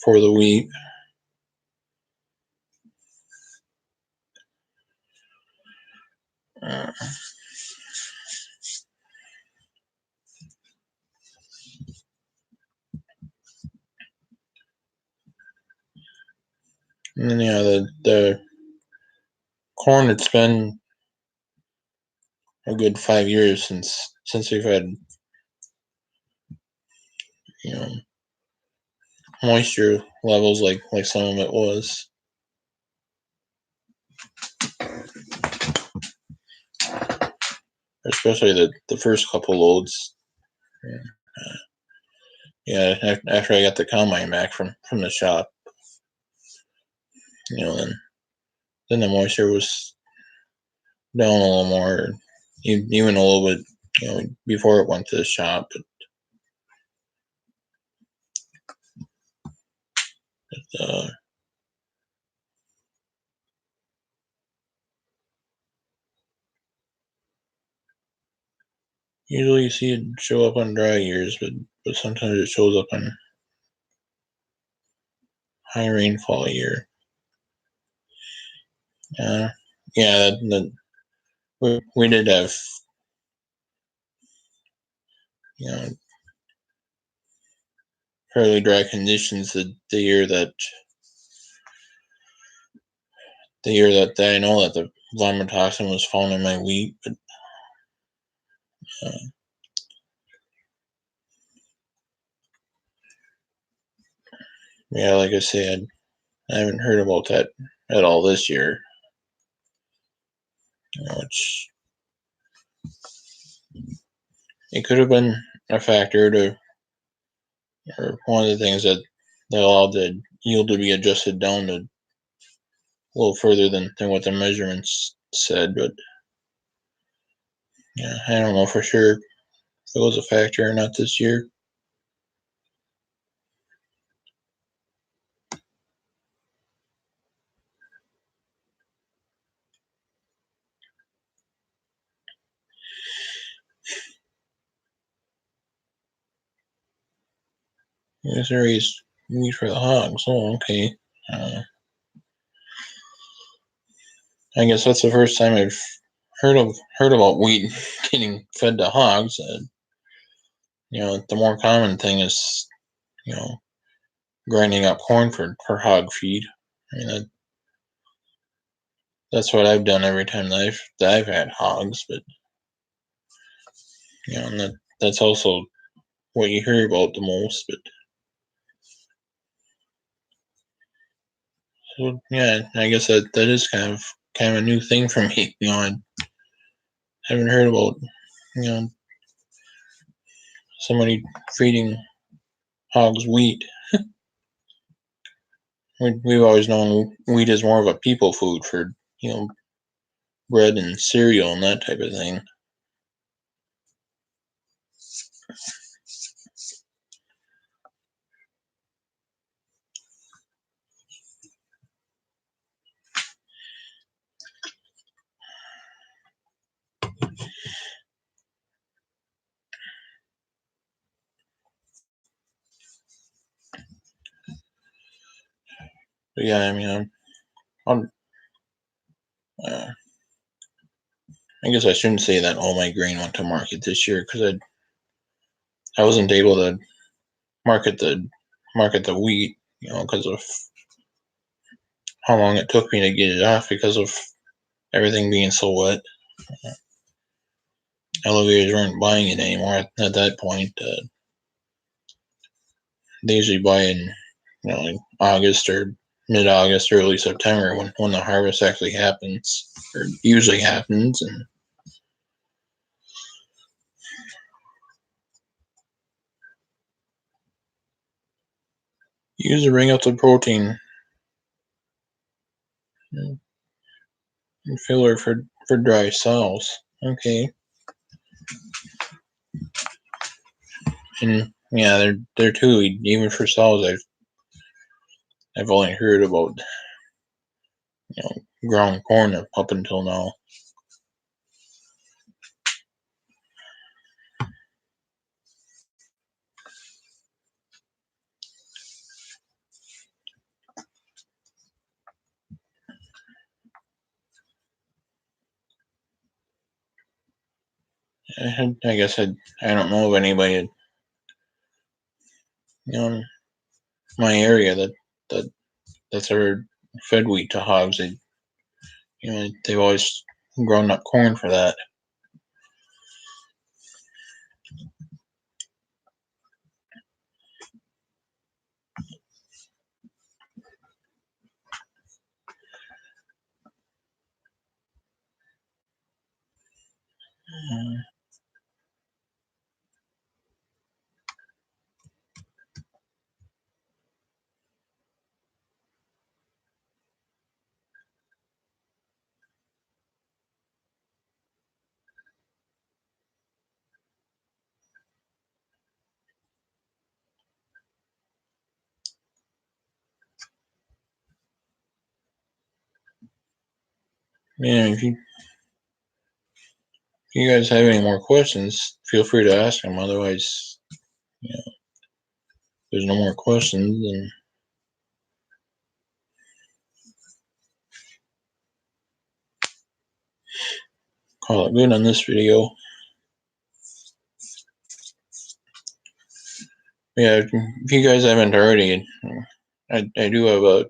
for the wheat. And then the corn, it's been a good 5 years since we've had, you know, moisture levels like some of it was. Especially the first couple loads. Yeah, after I got the combine back from the shop, then the moisture was down a little more, even a little bit, before it went to the shop. But usually you see it show up on dry years, but sometimes it shows up on high rainfall year. Yeah, we did have, fairly dry conditions the year that I know that the vomitoxin was found in my wheat. But yeah, like I said, I haven't heard about that at all this year. It could have been a factor or one of the things that allowed the yield to be adjusted down a little further than what the measurements said. But yeah, I don't know for sure if it was a factor or not this year. Yes, there is wheat for the hogs. Oh, okay. I guess that's the first time I've heard about wheat getting fed to hogs. The more common thing is, grinding up corn for hog feed. I mean, that's what I've done every time that I've had hogs. But and that's also what you hear about the most. But so yeah, I guess that is kind of a new thing for me. I haven't heard about somebody feeding hogs wheat. We've always known wheat is more of a people food for bread and cereal and that type of thing. But yeah, I mean, I guess I shouldn't say that all my grain went to market this year, because I wasn't able to market the wheat, because of how long it took me to get it off because of everything being so wet. Elevators weren't buying it anymore at that point. They usually buy in, like August or mid-August, early September, when the harvest actually happens, or usually happens. And usually bring up the protein and filler for dry sows. Okay. And yeah, they're too. Even for sows, I've only heard about ground corn up until now. I guess I don't know of anybody in my area that's ever fed wheat to hogs. They've always grown up corn for that. If you guys have any more questions, feel free to ask them. Otherwise, if there's no more questions, then call it good on this video. Yeah, if you guys haven't already, I do have a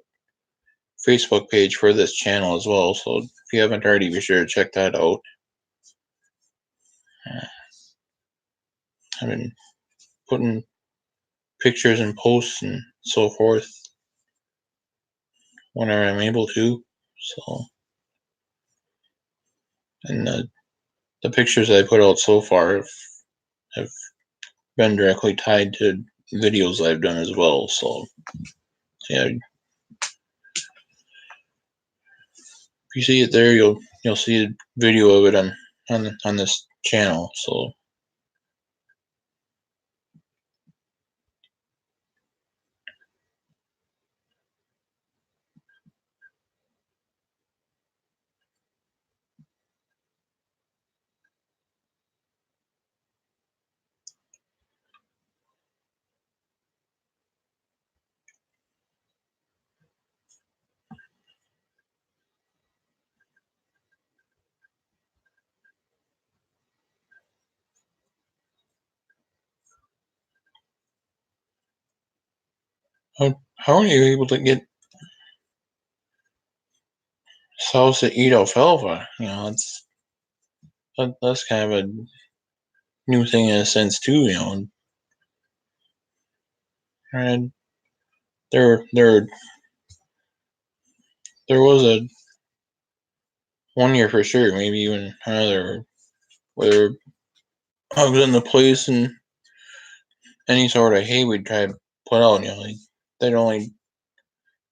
Facebook page for this channel as well. So if you haven't already, be sure to check that out. I've been putting pictures and posts and so forth whenever I'm able to. So, and the pictures I put out so far have been directly tied to videos I've done as well. So, yeah, if you see it there, you'll see a video of it on this channel. So, how are you able to get sows to eat alfalfa? That's kind of a new thing in a sense too. And there was a 1 year for sure, maybe even another, where I was in the place and any sort of hay we'd try to put out, they'd only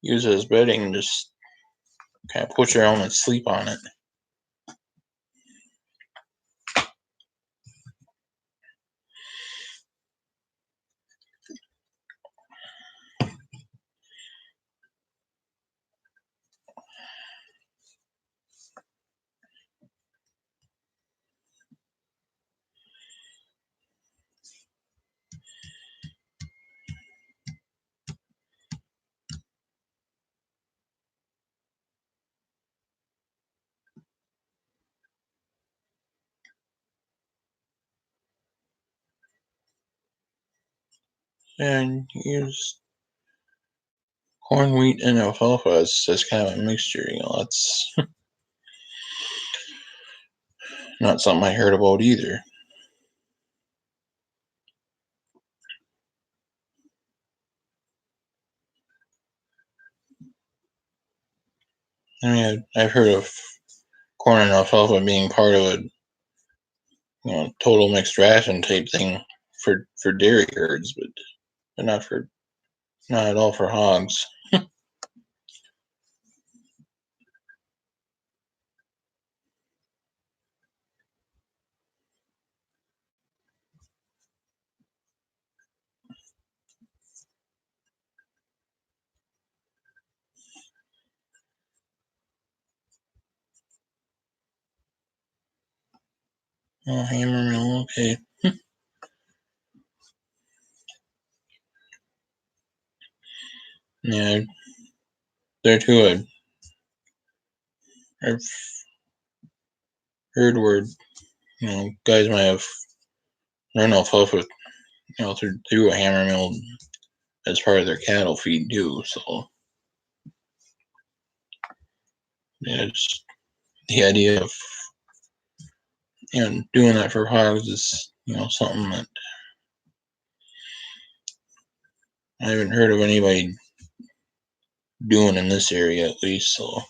use it as bedding and just kind of push around and sleep on it. And use corn, wheat, and alfalfa as kind of a mixture. That's not something I heard about either. I mean, I've heard of corn and alfalfa being part of a total mixed ration type thing for dairy herds, but not at all for hogs. Oh, hammer mill, okay. Yeah, there too. I've heard where guys might have run alfalfa with through a hammer mill as part of their cattle feed too. So yeah, it's the idea of doing that for hogs is something that I haven't heard of anybody doing in this area at least. So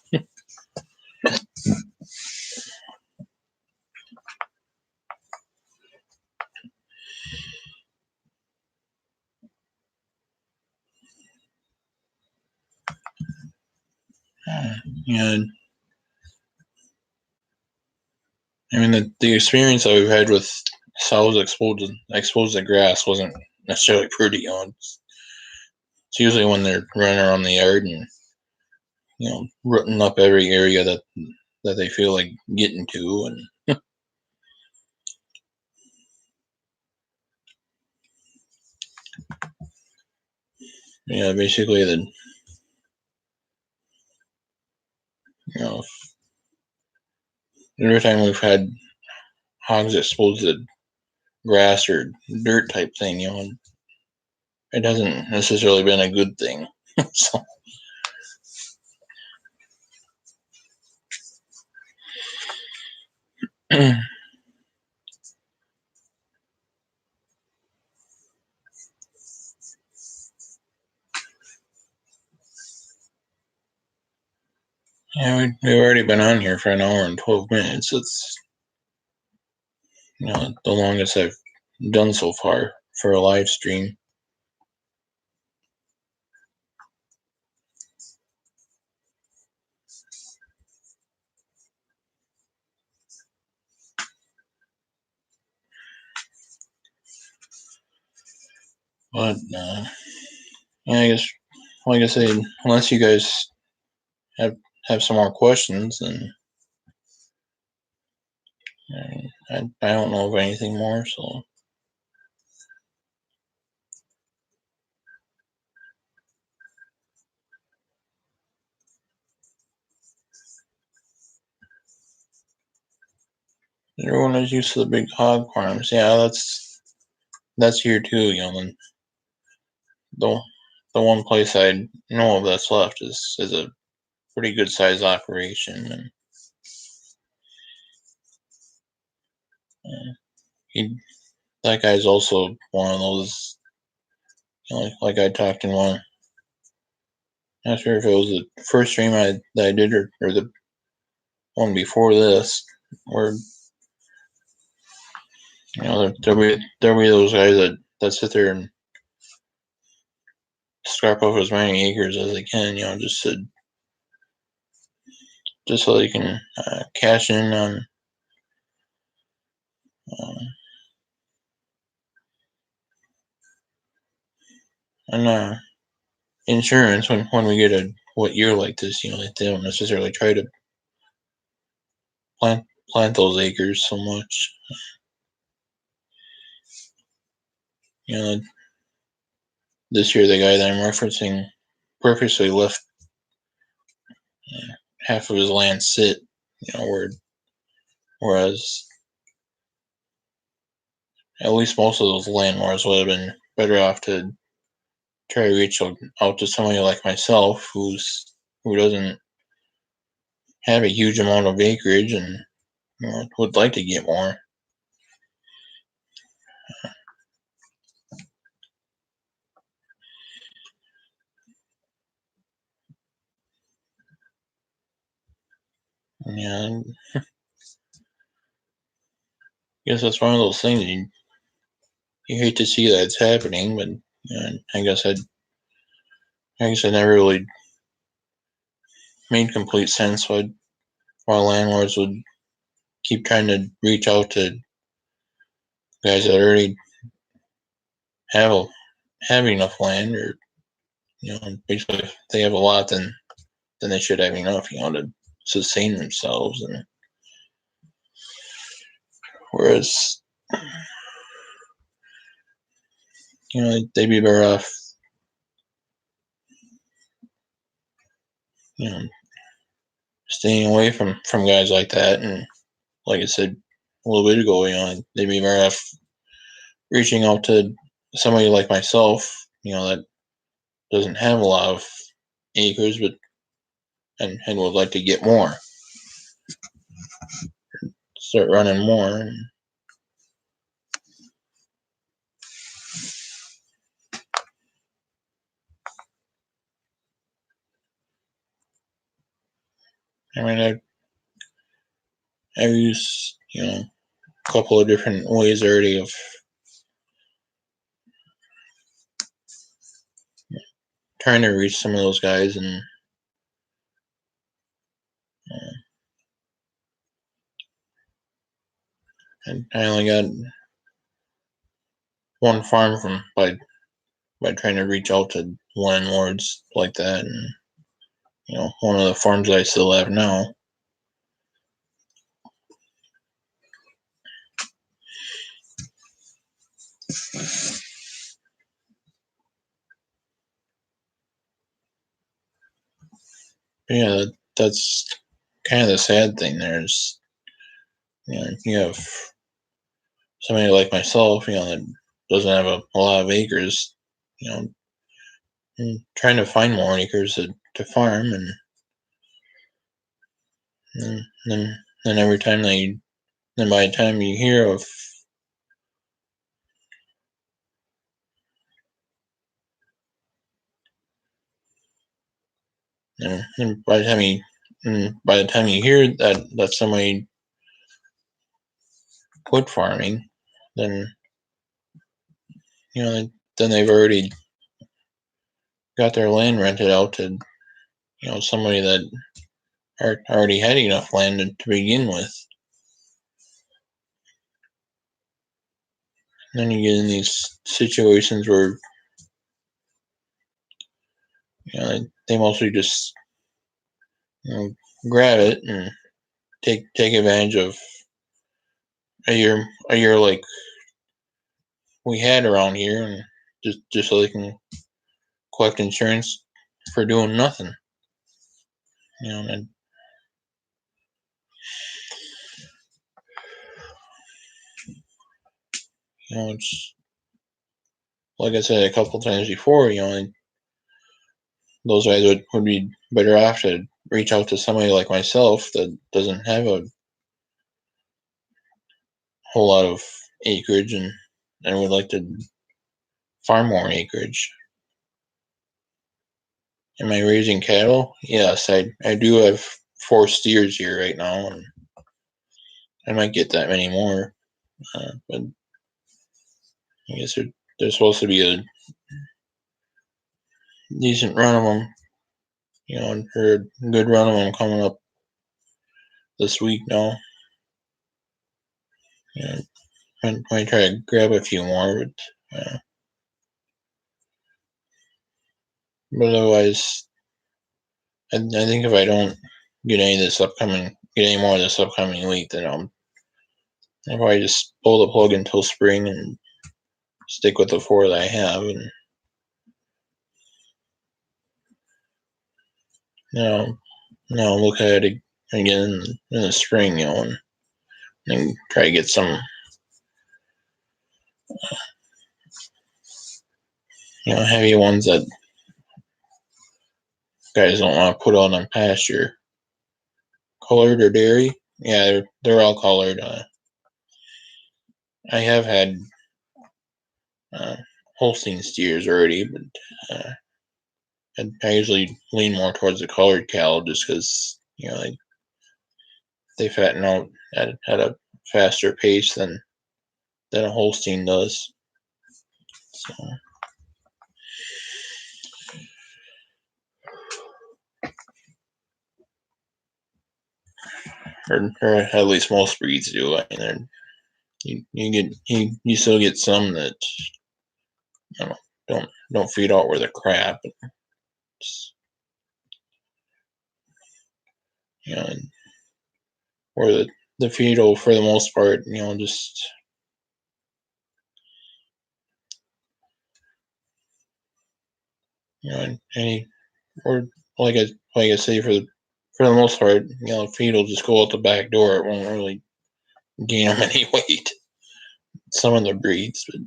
yeah, I mean the experience that we've had with sows exposed to grass wasn't necessarily pretty. It's usually when they're running around the yard and rooting up every area that they feel like getting to, and yeah, basically the every time we've had hogs exposed to grass or dirt type thing, it hasn't necessarily been a good thing. So yeah, we've already been on here for an hour and 12 minutes. It's the longest I've done so far for a live stream. But yeah, I guess, like I said, unless you guys have some more questions, then I don't know of anything more. So everyone is used to the big hog farms. Yeah, that's here too. The the one place I know of that's left is a pretty good sized operation, and he that guy's also one of those. Like I talked in one. Not sure if it was the first stream that I did or the one before this, where there'll be those guys that sit there and scrap off as many acres as they can, just so they can cash in uh, on insurance when we get a what year like this. They don't necessarily try to plant those acres so much. You know, this year the guy that I'm referencing purposely left half of his land sit. Whereas at least most of those landlords would have been better off to try to reach out to somebody like myself who doesn't have a huge amount of acreage and would like to get more. Yeah, I guess that's one of those things you hate to see that it's happening, but I guess I never really made complete sense why landlords would keep trying to reach out to guys that already have have enough land, or basically if they have a lot, then they should have enough, to sustain themselves. And Whereas, they'd be better off, staying away from guys like that. And like I said a little bit ago, they'd be better off reaching out to somebody like myself, that doesn't have a lot of acres, but and would like to get more, start running more. I mean, I've used, a couple of different ways already of trying to reach some of those guys, and I only got one farm from by trying to reach out to landlords like that, and one of the farms I still have now. But yeah, that's kind of the sad thing. There's, you have somebody like myself, that doesn't have a lot of acres, and trying to find more acres to farm, and then every time then by the time you hear of, and by the time you hear that somebody quit farming, then then they've already got their land rented out to somebody that already had enough land to begin with. And then you get in these situations where they mostly just grab it and take advantage of a year like we had around here, and just so they can collect insurance for doing nothing. And it's like I said a couple times before, those guys would be better off to reach out to somebody like myself that doesn't have a whole lot of acreage, and would like to farm more acreage. Am I raising cattle? Yes, I do have 4 steers here right now, and I might get that many more. But I guess there's supposed to be a decent run of them, or a good run of them coming up this week now. I might try to grab a few more, but otherwise, I think if I don't get any more this upcoming week, then I'll probably just pull the plug until spring and stick with the 4 that I have, and look at it again in the spring, and try to get some, heavy ones that guys don't want to put out on pasture. Colored or dairy? Yeah, they're all colored. I have had Holstein steers already, but I usually lean more towards the colored cow just because they fatten out at a faster pace than a Holstein does. So, or at least most breeds do. I mean, you still get some that don't feed out worth a crap. It's, where the fetal for the most part, just any or like I say for the most part, fetal just go out the back door. It won't really gain them any weight. Some of the breeds, but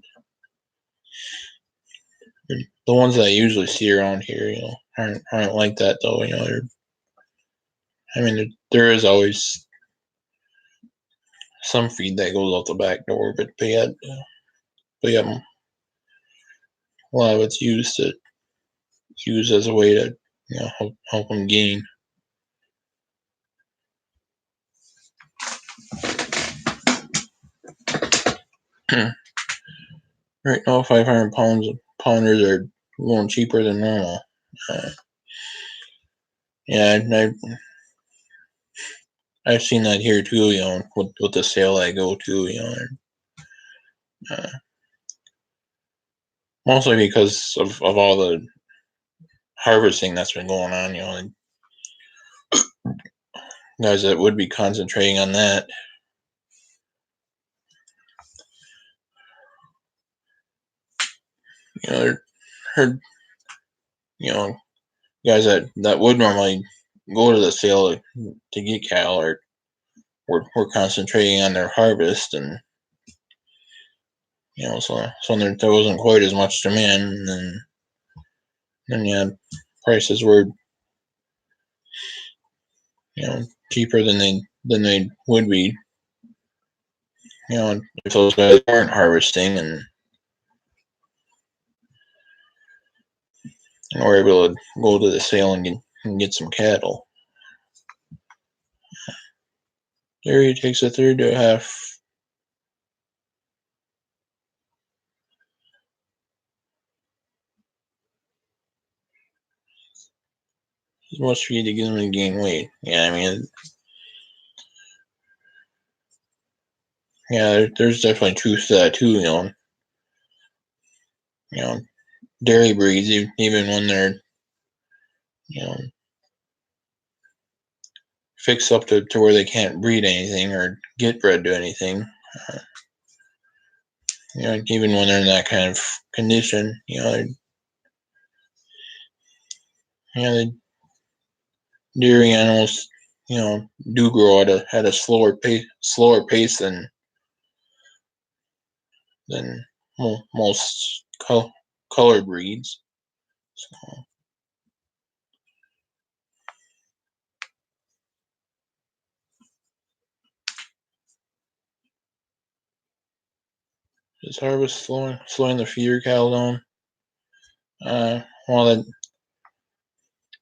the ones that I usually see around here, aren't like that though. There is always some feed that goes out the back door, but a lot of it's used as a way to help them gain. Right now, 500 pounders are a little cheaper than normal. Yeah, I've seen that here too. With the sale I go to, uh, mostly because of all the harvesting that's been going on. And guys that would be concentrating on that. Heard guys that would normally go to the sale to get cattle were concentrating on their harvest, and so there wasn't quite as much demand, and then prices were cheaper than they would be if those guys weren't harvesting and were able to go to the sale and get some cattle. Dairy takes a third to a half. As much feed to get them to gain weight. Yeah, there's definitely truth to that too. Dairy breeds, even when they're fixed up to where they can't breed anything or get bred to anything. Even when they're in that kind of condition, the dairy animals, do grow at a slower pace than most color breeds. So, is harvest slowing the feeder cattle down? Well,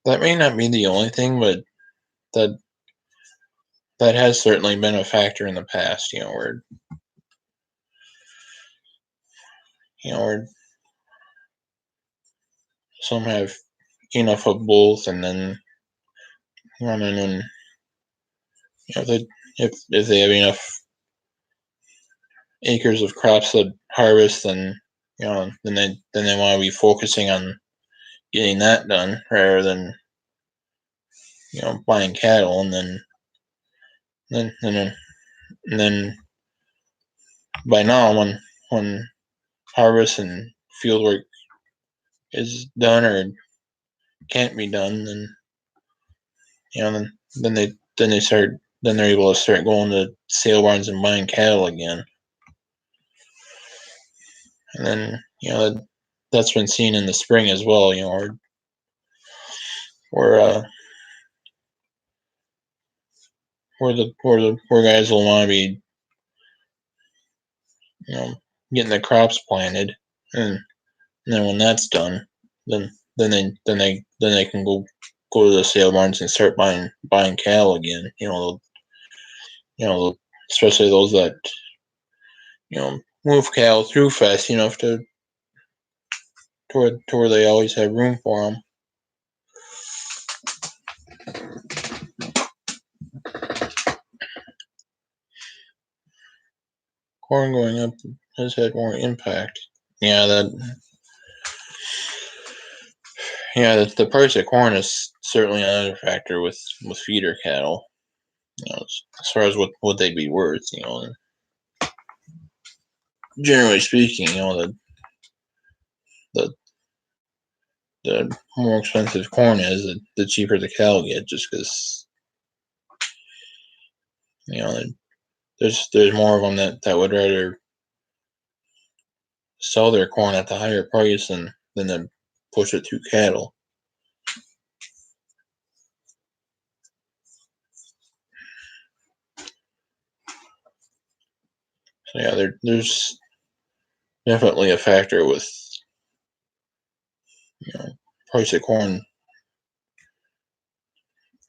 that may not be the only thing, but that has certainly been a factor in the past. Where some have enough of both, and then when if they have enough acres of crops to harvest, then they want to be focusing on getting that done rather than buying cattle, and then by now when harvest and field work is done or can't be done, then they're able to start going to sale barns and buying cattle again, and then that's been seen in the spring as well. Where guys will want to be getting the crops planted, and then when that's done, then they can go to the sale barns and start buying cattle again. Especially those that move cattle through fast enough to where they always have room for them. Corn going up has had more impact. The price of corn is certainly another factor with feeder cattle. as far as what they'd be worth, and generally speaking, the the more expensive corn is, the cheaper the cattle get, just because there's more of them that would rather sell their corn at the higher price than to push it through cattle. So yeah, there's definitely a factor with price of corn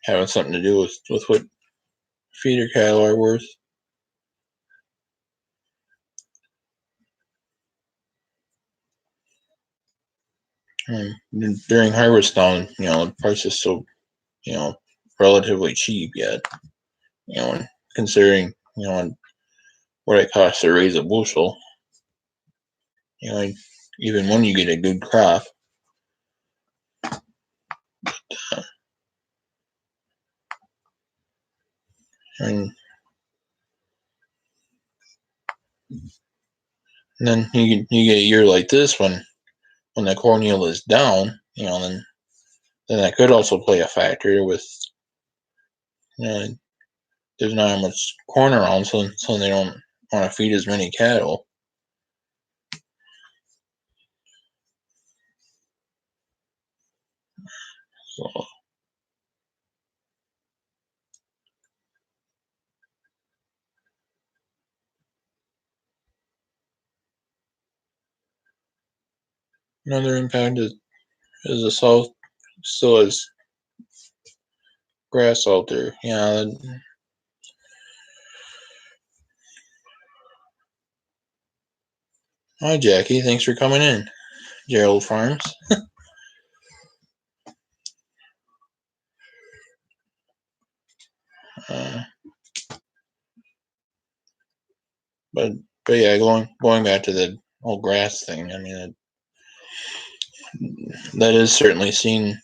having something to do with what feeder cattle are worth. During harvest time, the price is so relatively cheap yet. Considering what it costs to raise a bushel. Even when you get a good crop. And then you get a year like this when the corn yield is down, then that could also play a factor with there's not much corn around, so they don't want to feed as many cattle. So another impact is the south still has grass out there. Hi Jackie, thanks for coming in. Gerald Farms. But yeah, going back to the whole grass thing, I mean that is certainly seen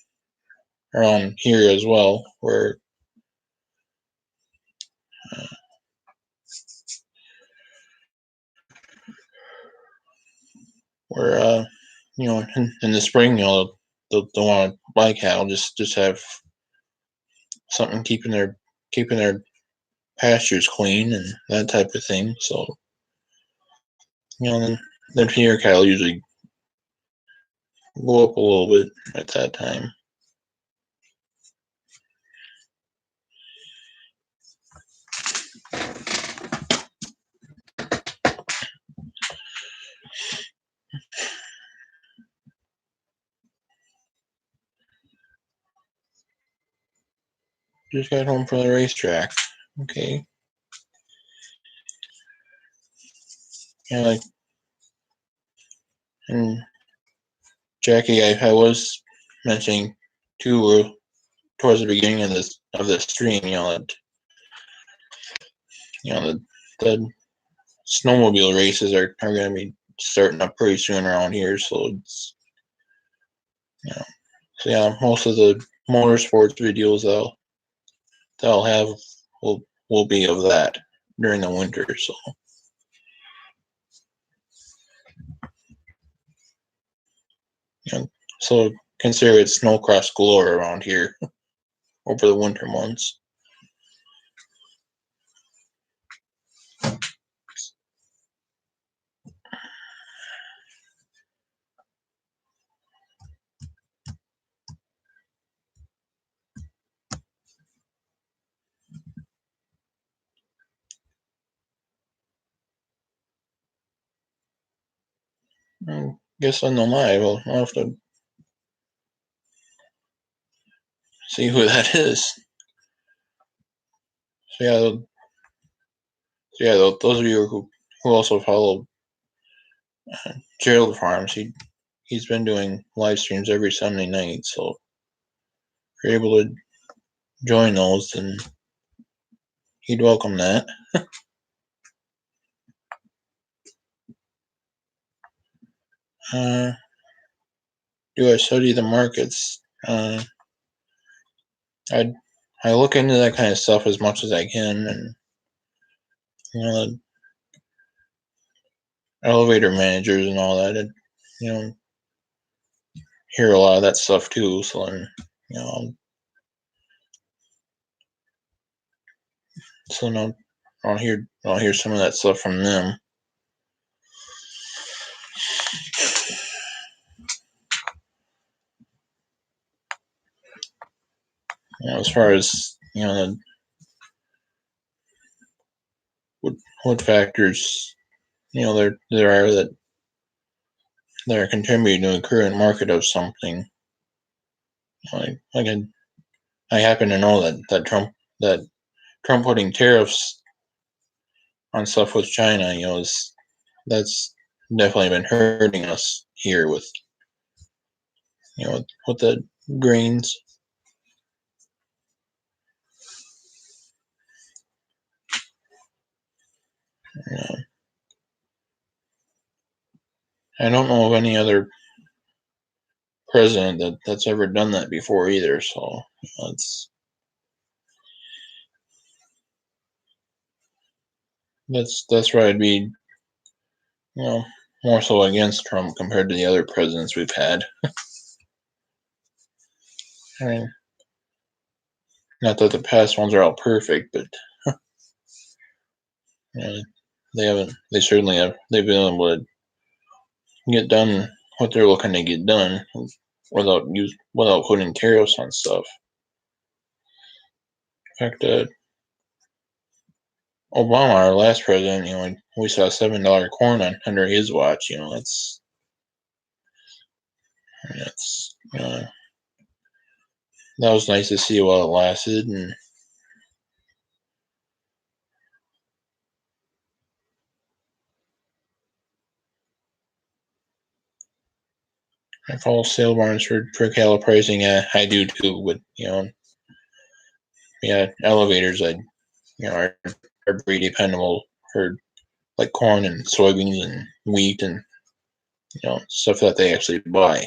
around here as well, where in the spring, they'll want to buy cattle, just have something keeping their pastures clean and that type of thing. So then feeder cattle usually go up a little bit at that time. Just got home from the racetrack. Okay. Yeah, and Jackie, I was mentioning too towards the beginning of this stream, that the snowmobile races are going to be starting up pretty soon around here. So it's so yeah, most of the motorsports videos they'll have will be of that during the winter. So consider it snowcross galore around here over the winter months. I guess on the live, I'll have to see who that is. So yeah, those of you who also follow Gerald Farms, he's been doing live streams every Sunday night. So if you're able to join those, then he'd welcome that. Do I study the markets? I I look into that kind of stuff as much as I can, and the elevator managers and all that, hear a lot of that stuff too. So then, so now I'll hear some of that stuff from them. As far as the what factors there are that are contributing to the current market of something. I happen to know that Trump putting tariffs on stuff with China, that's definitely been hurting us here with with the grains. I don't know of any other president that's ever done that before either. So that's why I'd be more so against Trump compared to the other presidents we've had. I mean, not that the past ones are all perfect, but they certainly have. They've been able to get done what they're looking to get done without putting tariffs on stuff. In fact, Obama, our last president, we saw $7 corn under his watch. That's that was nice to see while it lasted, and I follow sale barns for cattle pricing. I do too, but elevators are pretty dependable for like corn and soybeans and wheat and stuff that they actually buy.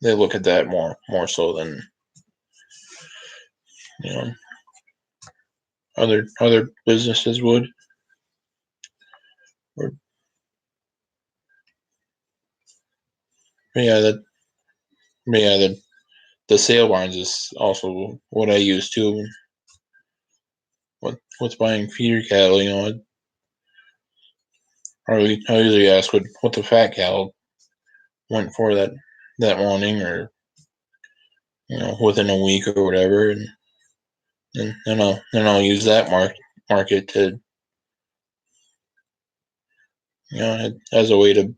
They look at that more so than other businesses would. The sale barns is also what I use too. What's buying feeder cattle, I usually ask what the fat cattle went for that morning, or within a week or whatever, and then I'll use that market to as a way to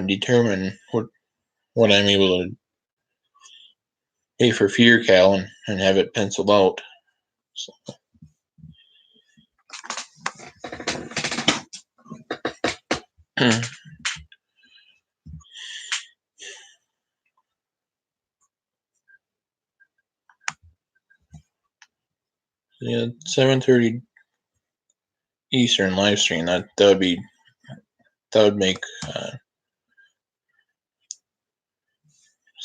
determine what I'm able to pay for feeder cattle and have it penciled out. So. Yeah, 7:30 Eastern live stream. That would make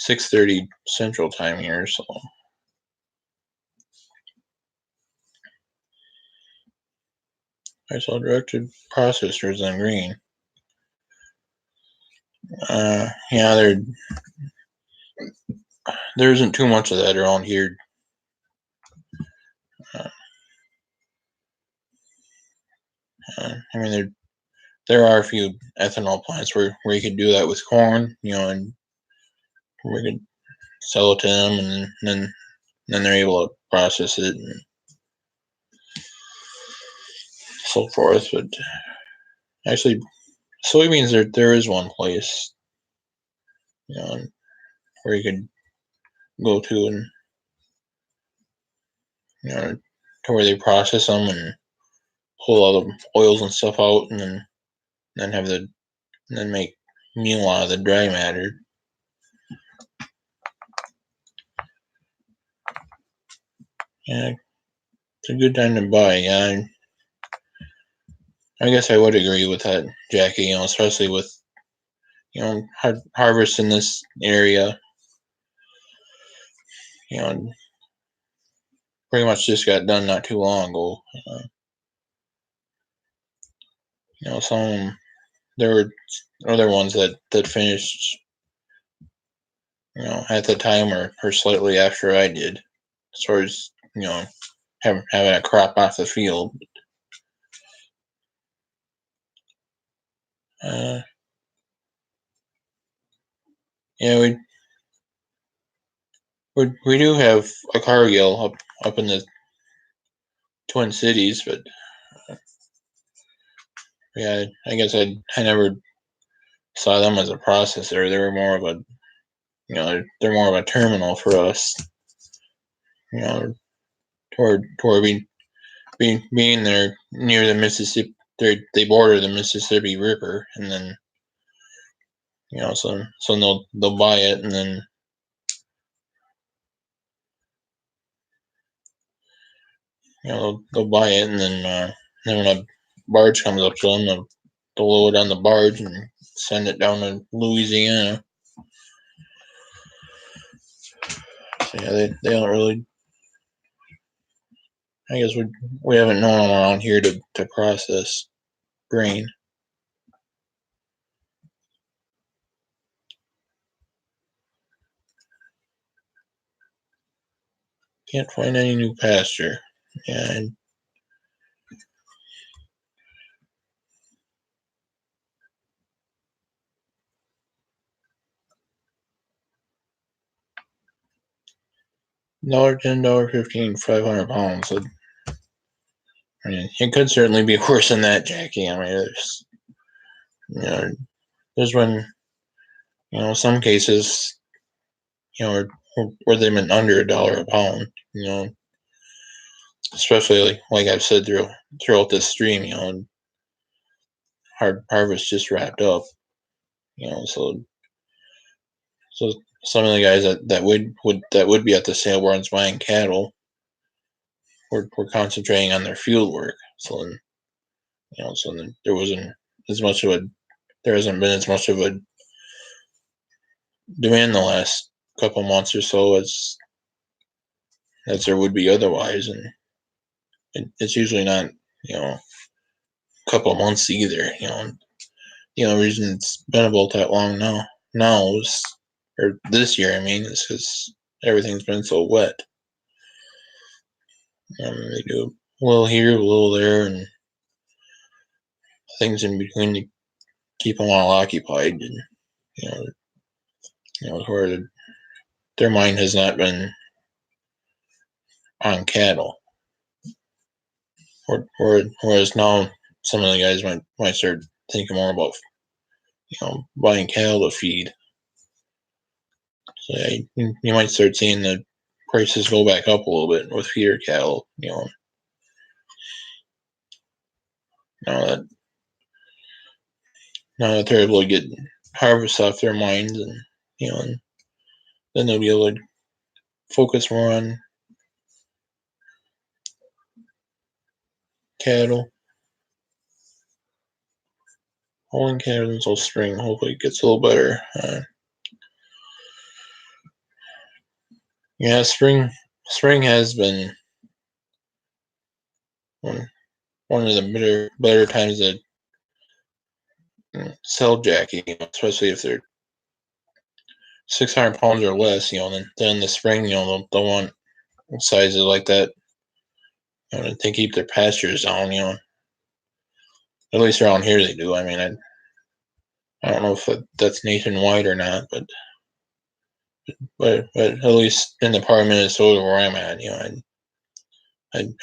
6:30 Central Time here. So I saw directed processors on green. There isn't too much of that around here. I mean, there are a few ethanol plants where you could do that with corn, and we could sell it to them, and then they're able to process it and so forth. But actually, soybeans, there is one place, where you could go to and to where they process them and pull all the oils and stuff out, and then make meal out of the dry matter. Yeah, it's a good time to buy. Yeah, I guess I would agree with that, Jackie. Especially with harvest in this area. pretty much just got done not too long ago. Some there were other ones that finished, at the time or slightly after I did, as far as having a crop off the field. Yeah, we do have a Cargill up in the Twin Cities, but yeah, I guess I never saw them as a processor. They were more of a they're more of a terminal for us. Toward being there near the Mississippi, they border the Mississippi River, and then so they'll buy it, and then they'll buy it, and then when a barge comes up to them, they'll load it on the barge and send it down to Louisiana. So yeah, they don't really. I guess we haven't known them around here to process grain. Can't find any new pasture. Yeah. $10, $15, 500 pounds. So, it could certainly be worse than that, Jackie. I mean, there's been, some cases, where they've been under $1 a pound. Especially like I've said throughout this stream, harvest just wrapped up. So some of the guys that would be at the sale barns buying cattle were concentrating on their field work. So then there wasn't as much of a there hasn't been as much of a demand the last couple months or so as there would be otherwise, and it's usually not a couple months either. The only reason it's been about that long now is, or this year, I mean, is because everything's been so wet. They do a little here, a little there, and things in between to keep them all occupied, and where their mind has not been on cattle. Whereas now some of the guys might start thinking more about buying cattle to feed. So yeah, you might start seeing the prices go back up a little bit with feeder cattle. Now that they're able to get harvest off their minds, and then they'll be able to focus more on cattle. Holding cattle until spring. Hopefully it gets a little better. Yeah, spring has been one of the better times to sell Jackie, especially if they're 600 pounds or less. Then in the spring, they'll want sizes like that. They keep their pastures down. At least around here they do. I mean, I don't know if that's nationwide or not, but at least in the part of Minnesota where I'm at,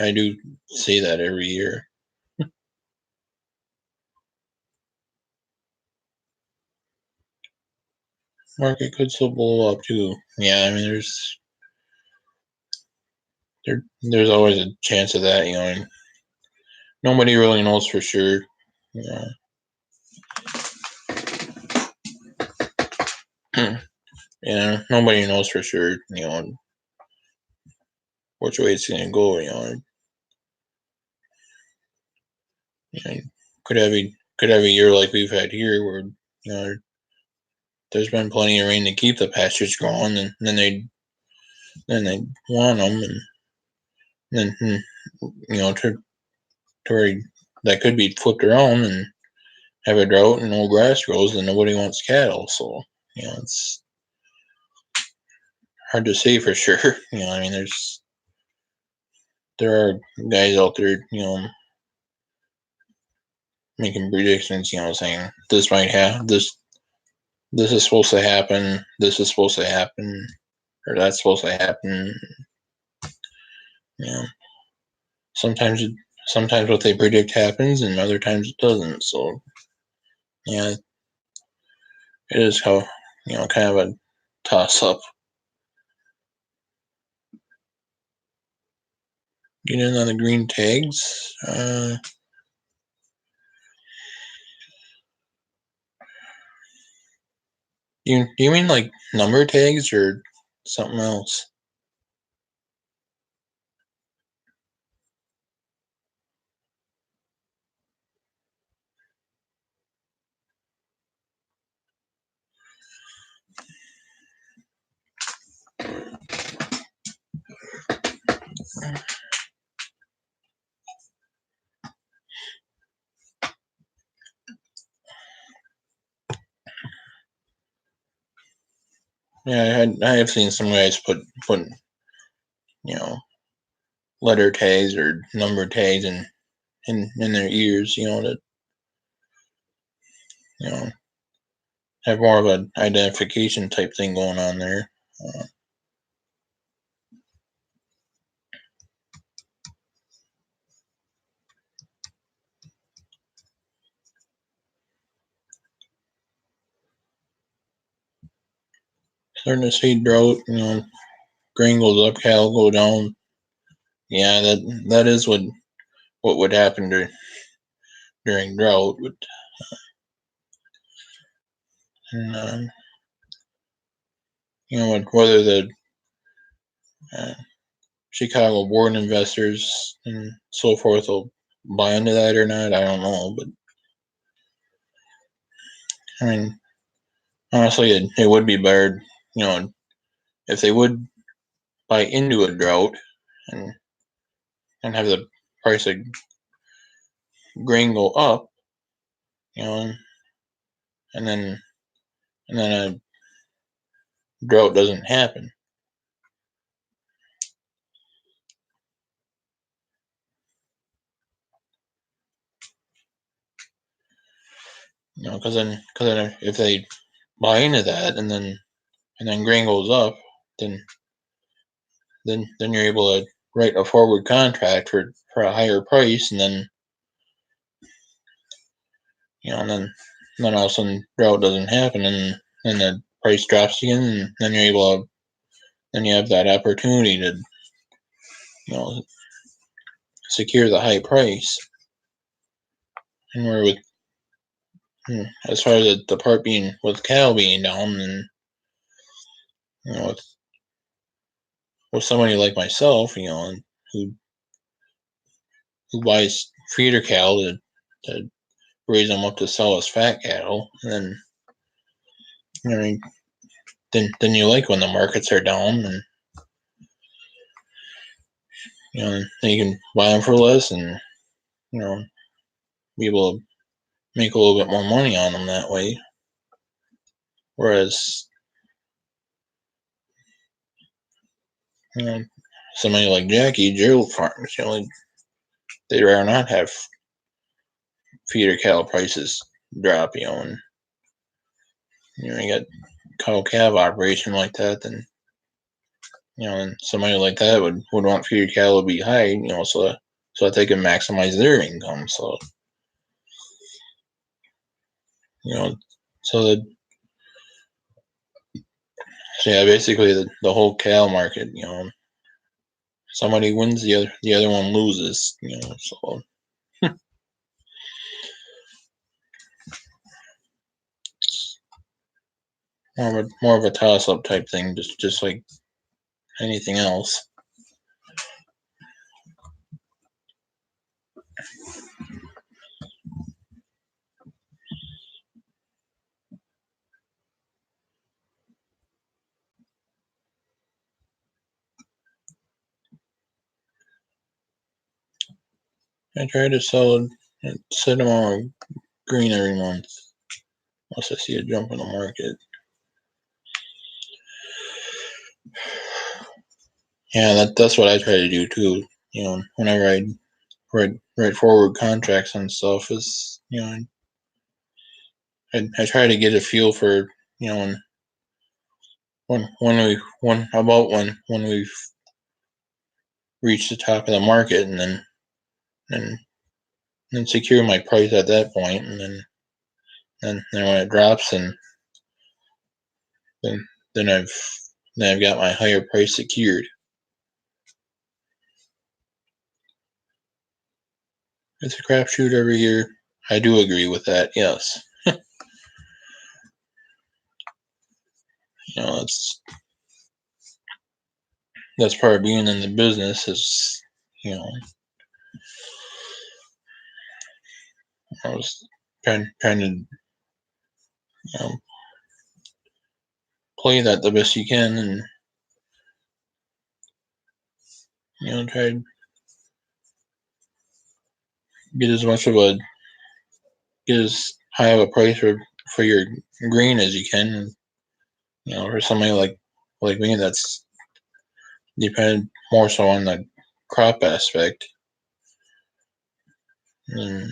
I do see that every year. Market could still blow up too. Yeah, I mean, there's always a chance of that, and nobody really knows for sure. Nobody knows for sure, which way it's gonna go. Could have a year like we've had here where there's been plenty of rain to keep the pastures growing, and then they then they want them, and then to where that could be flipped around and have a drought and no grass grows, and nobody wants cattle. So it's hard to say for sure. I mean, there are guys out there, making predictions, saying this might happen, this is supposed to happen, this is supposed to happen, or that's supposed to happen. Sometimes sometimes what they predict happens, and other times it doesn't. So yeah, it is kind of a toss up. Get in on the green tags. You mean like number tags or something else? Yeah, I have seen some guys put letter tags or number tags in their ears, that have more of an identification type thing going on there. Starting to see drought, grain goes up, cattle go down. Yeah, that is what would happen during drought. And whether the uh, Chicago born investors and so forth will buy into that or not, I don't know. But I mean, honestly, it would be better, if they would buy into a drought and have the price of grain go up, and then a drought doesn't happen. Because then if they buy into that and then grain goes up, then you're able to write a forward contract for a higher price, and then and then all of a sudden drought doesn't happen, and then the price drops again, and then you're able to you have that opportunity to secure the high price. And where with as far as the part being with cattle being down, and with somebody like myself, who buys feeder cattle to raise them up to sell as fat cattle, and then then you like when the markets are down, and then you can buy them for less, and be able to make a little bit more money on them that way. Whereas somebody like Jackie, Gerald Farms, they'd rather not have feeder cattle prices drop, and you got cow calf operation like that, then and somebody like that would want feeder cattle to be high, so that they can maximize their income. So so that yeah, basically the whole cow market, somebody wins, the other one loses, so more of a toss up type thing, just like anything else. I try to sell a set amount of green every month, unless I see a jump in the market. Yeah, that's what I try to do too. Whenever I write forward contracts and stuff, is I try to get a feel for when we've reached the top of the market, and then secure my price at that point, and then when it drops, and then then I've got my higher price secured. It's a crapshoot every year. I do agree with that. Yes. That's part of being in the business. Is I was trying to play that the best you can, and try to get as high of a price for your green as you can. For somebody like me, that's dependent more so on the crop aspect. And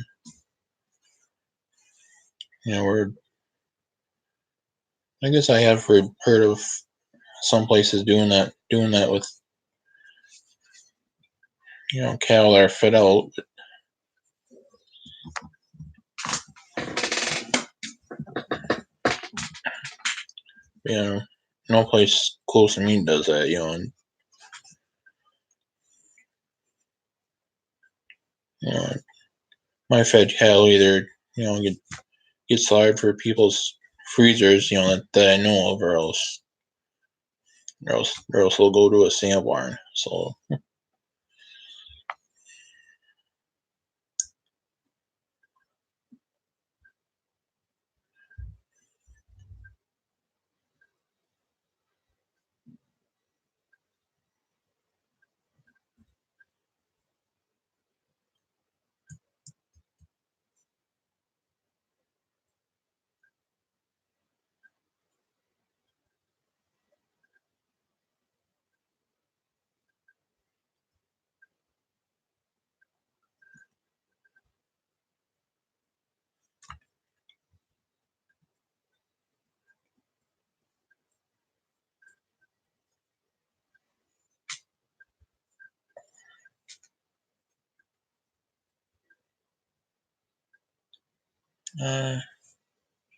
I guess I have heard of some places doing that with cattle that are fed out. No place close to me does that. And my fed cattle either get slaughtered for people's freezers, that I know of, or else they'll go to a sale barn. So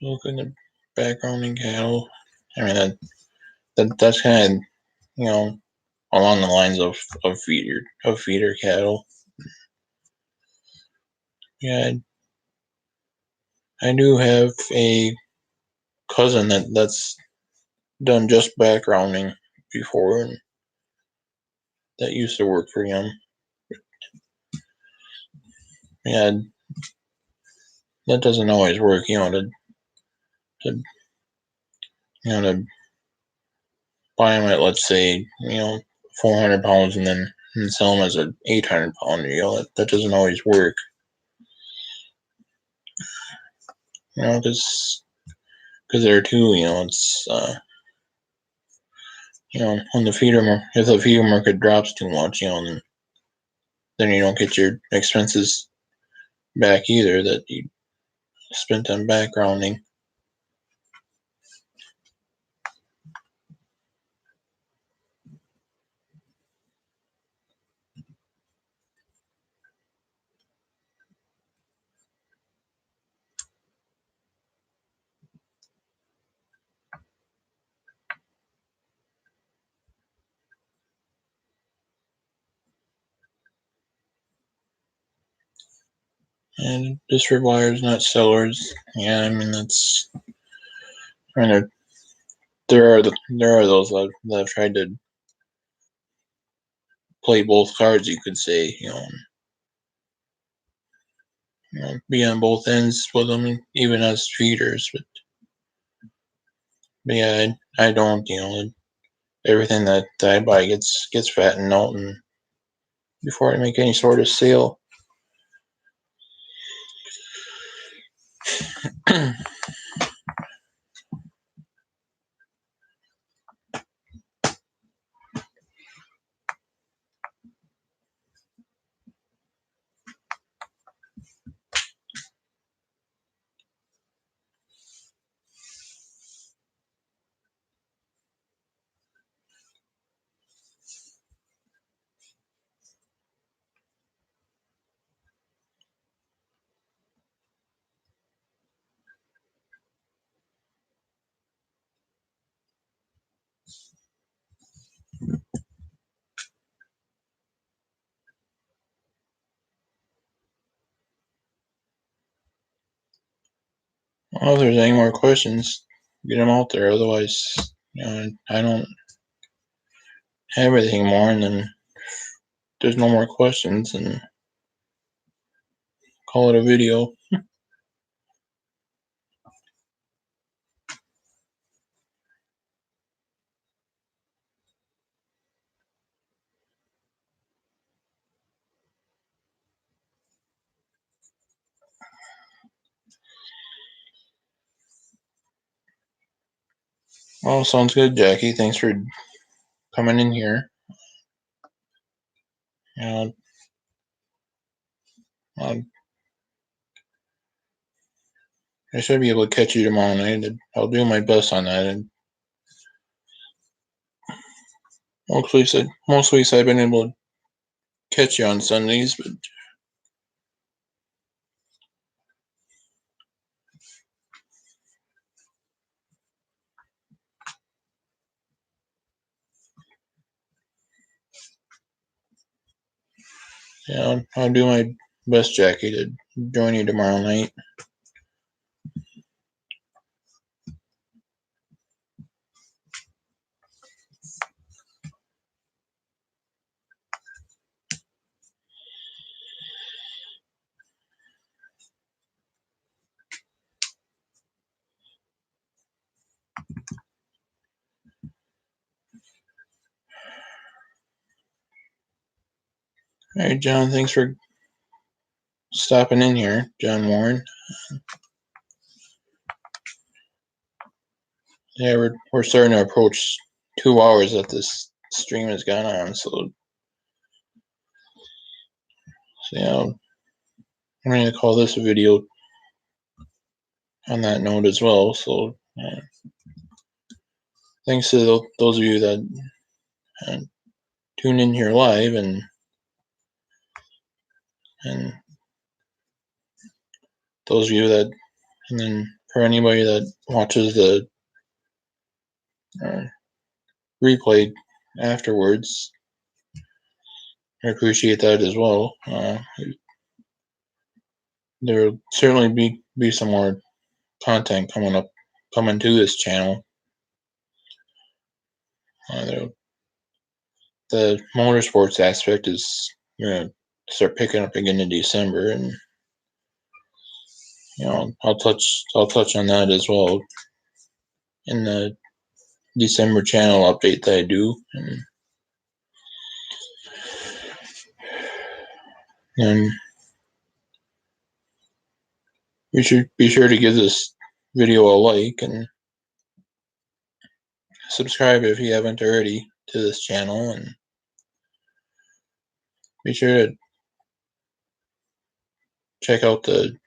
looking at background in cattle. I mean that's kind of along the lines of feeder cattle. Yeah, I do have a cousin that's done just backgrounding before, and that used to work for him. Yeah, that doesn't always work. To to buy them at, let's say 400 pounds, and then sell them as an 800 pounder. That doesn't always work. Because there too, it's when if the feeder market drops too much, then you don't get your expenses back either that you spent on backgrounding. And distributors, not sellers. Yeah, I mean that's kind of there are those that have tried to play both cards. You could say, be on both ends with them, even as feeders. But yeah, I don't. Everything that I buy gets fattened out, and before I make any sort of sale. Well, if there's any more questions, get them out there. Otherwise, I don't have anything more, and then there's no more questions, and call it a video. Well, sounds good, Jackie. Thanks for coming in here. I should be able to catch you tomorrow night. I'll do my best on that. And most weeks I've been able to catch you on Sundays, but yeah, I'll do my best, Jackie, to join you tomorrow night. All right, John, thanks for stopping in here, John Warren. Yeah, we're starting to approach 2 hours that this stream has gone on, so yeah, I'm going to call this a video on that note as well. So thanks to those of you that tune in here live, and those of you that, and then for anybody that watches the replay afterwards, I appreciate that as well. There will certainly be some more content coming to this channel. The motorsports aspect is going to start picking up again in December, and I'll touch on that as well in the December channel update that I do, and you should be sure to give this video a like and subscribe if you haven't already to this channel, and be sure to check out the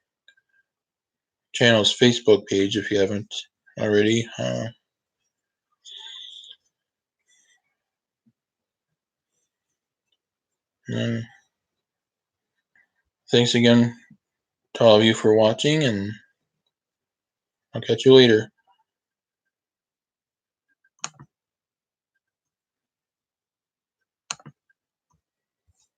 channel's Facebook page if you haven't already. And thanks again to all of you for watching, and I'll catch you later.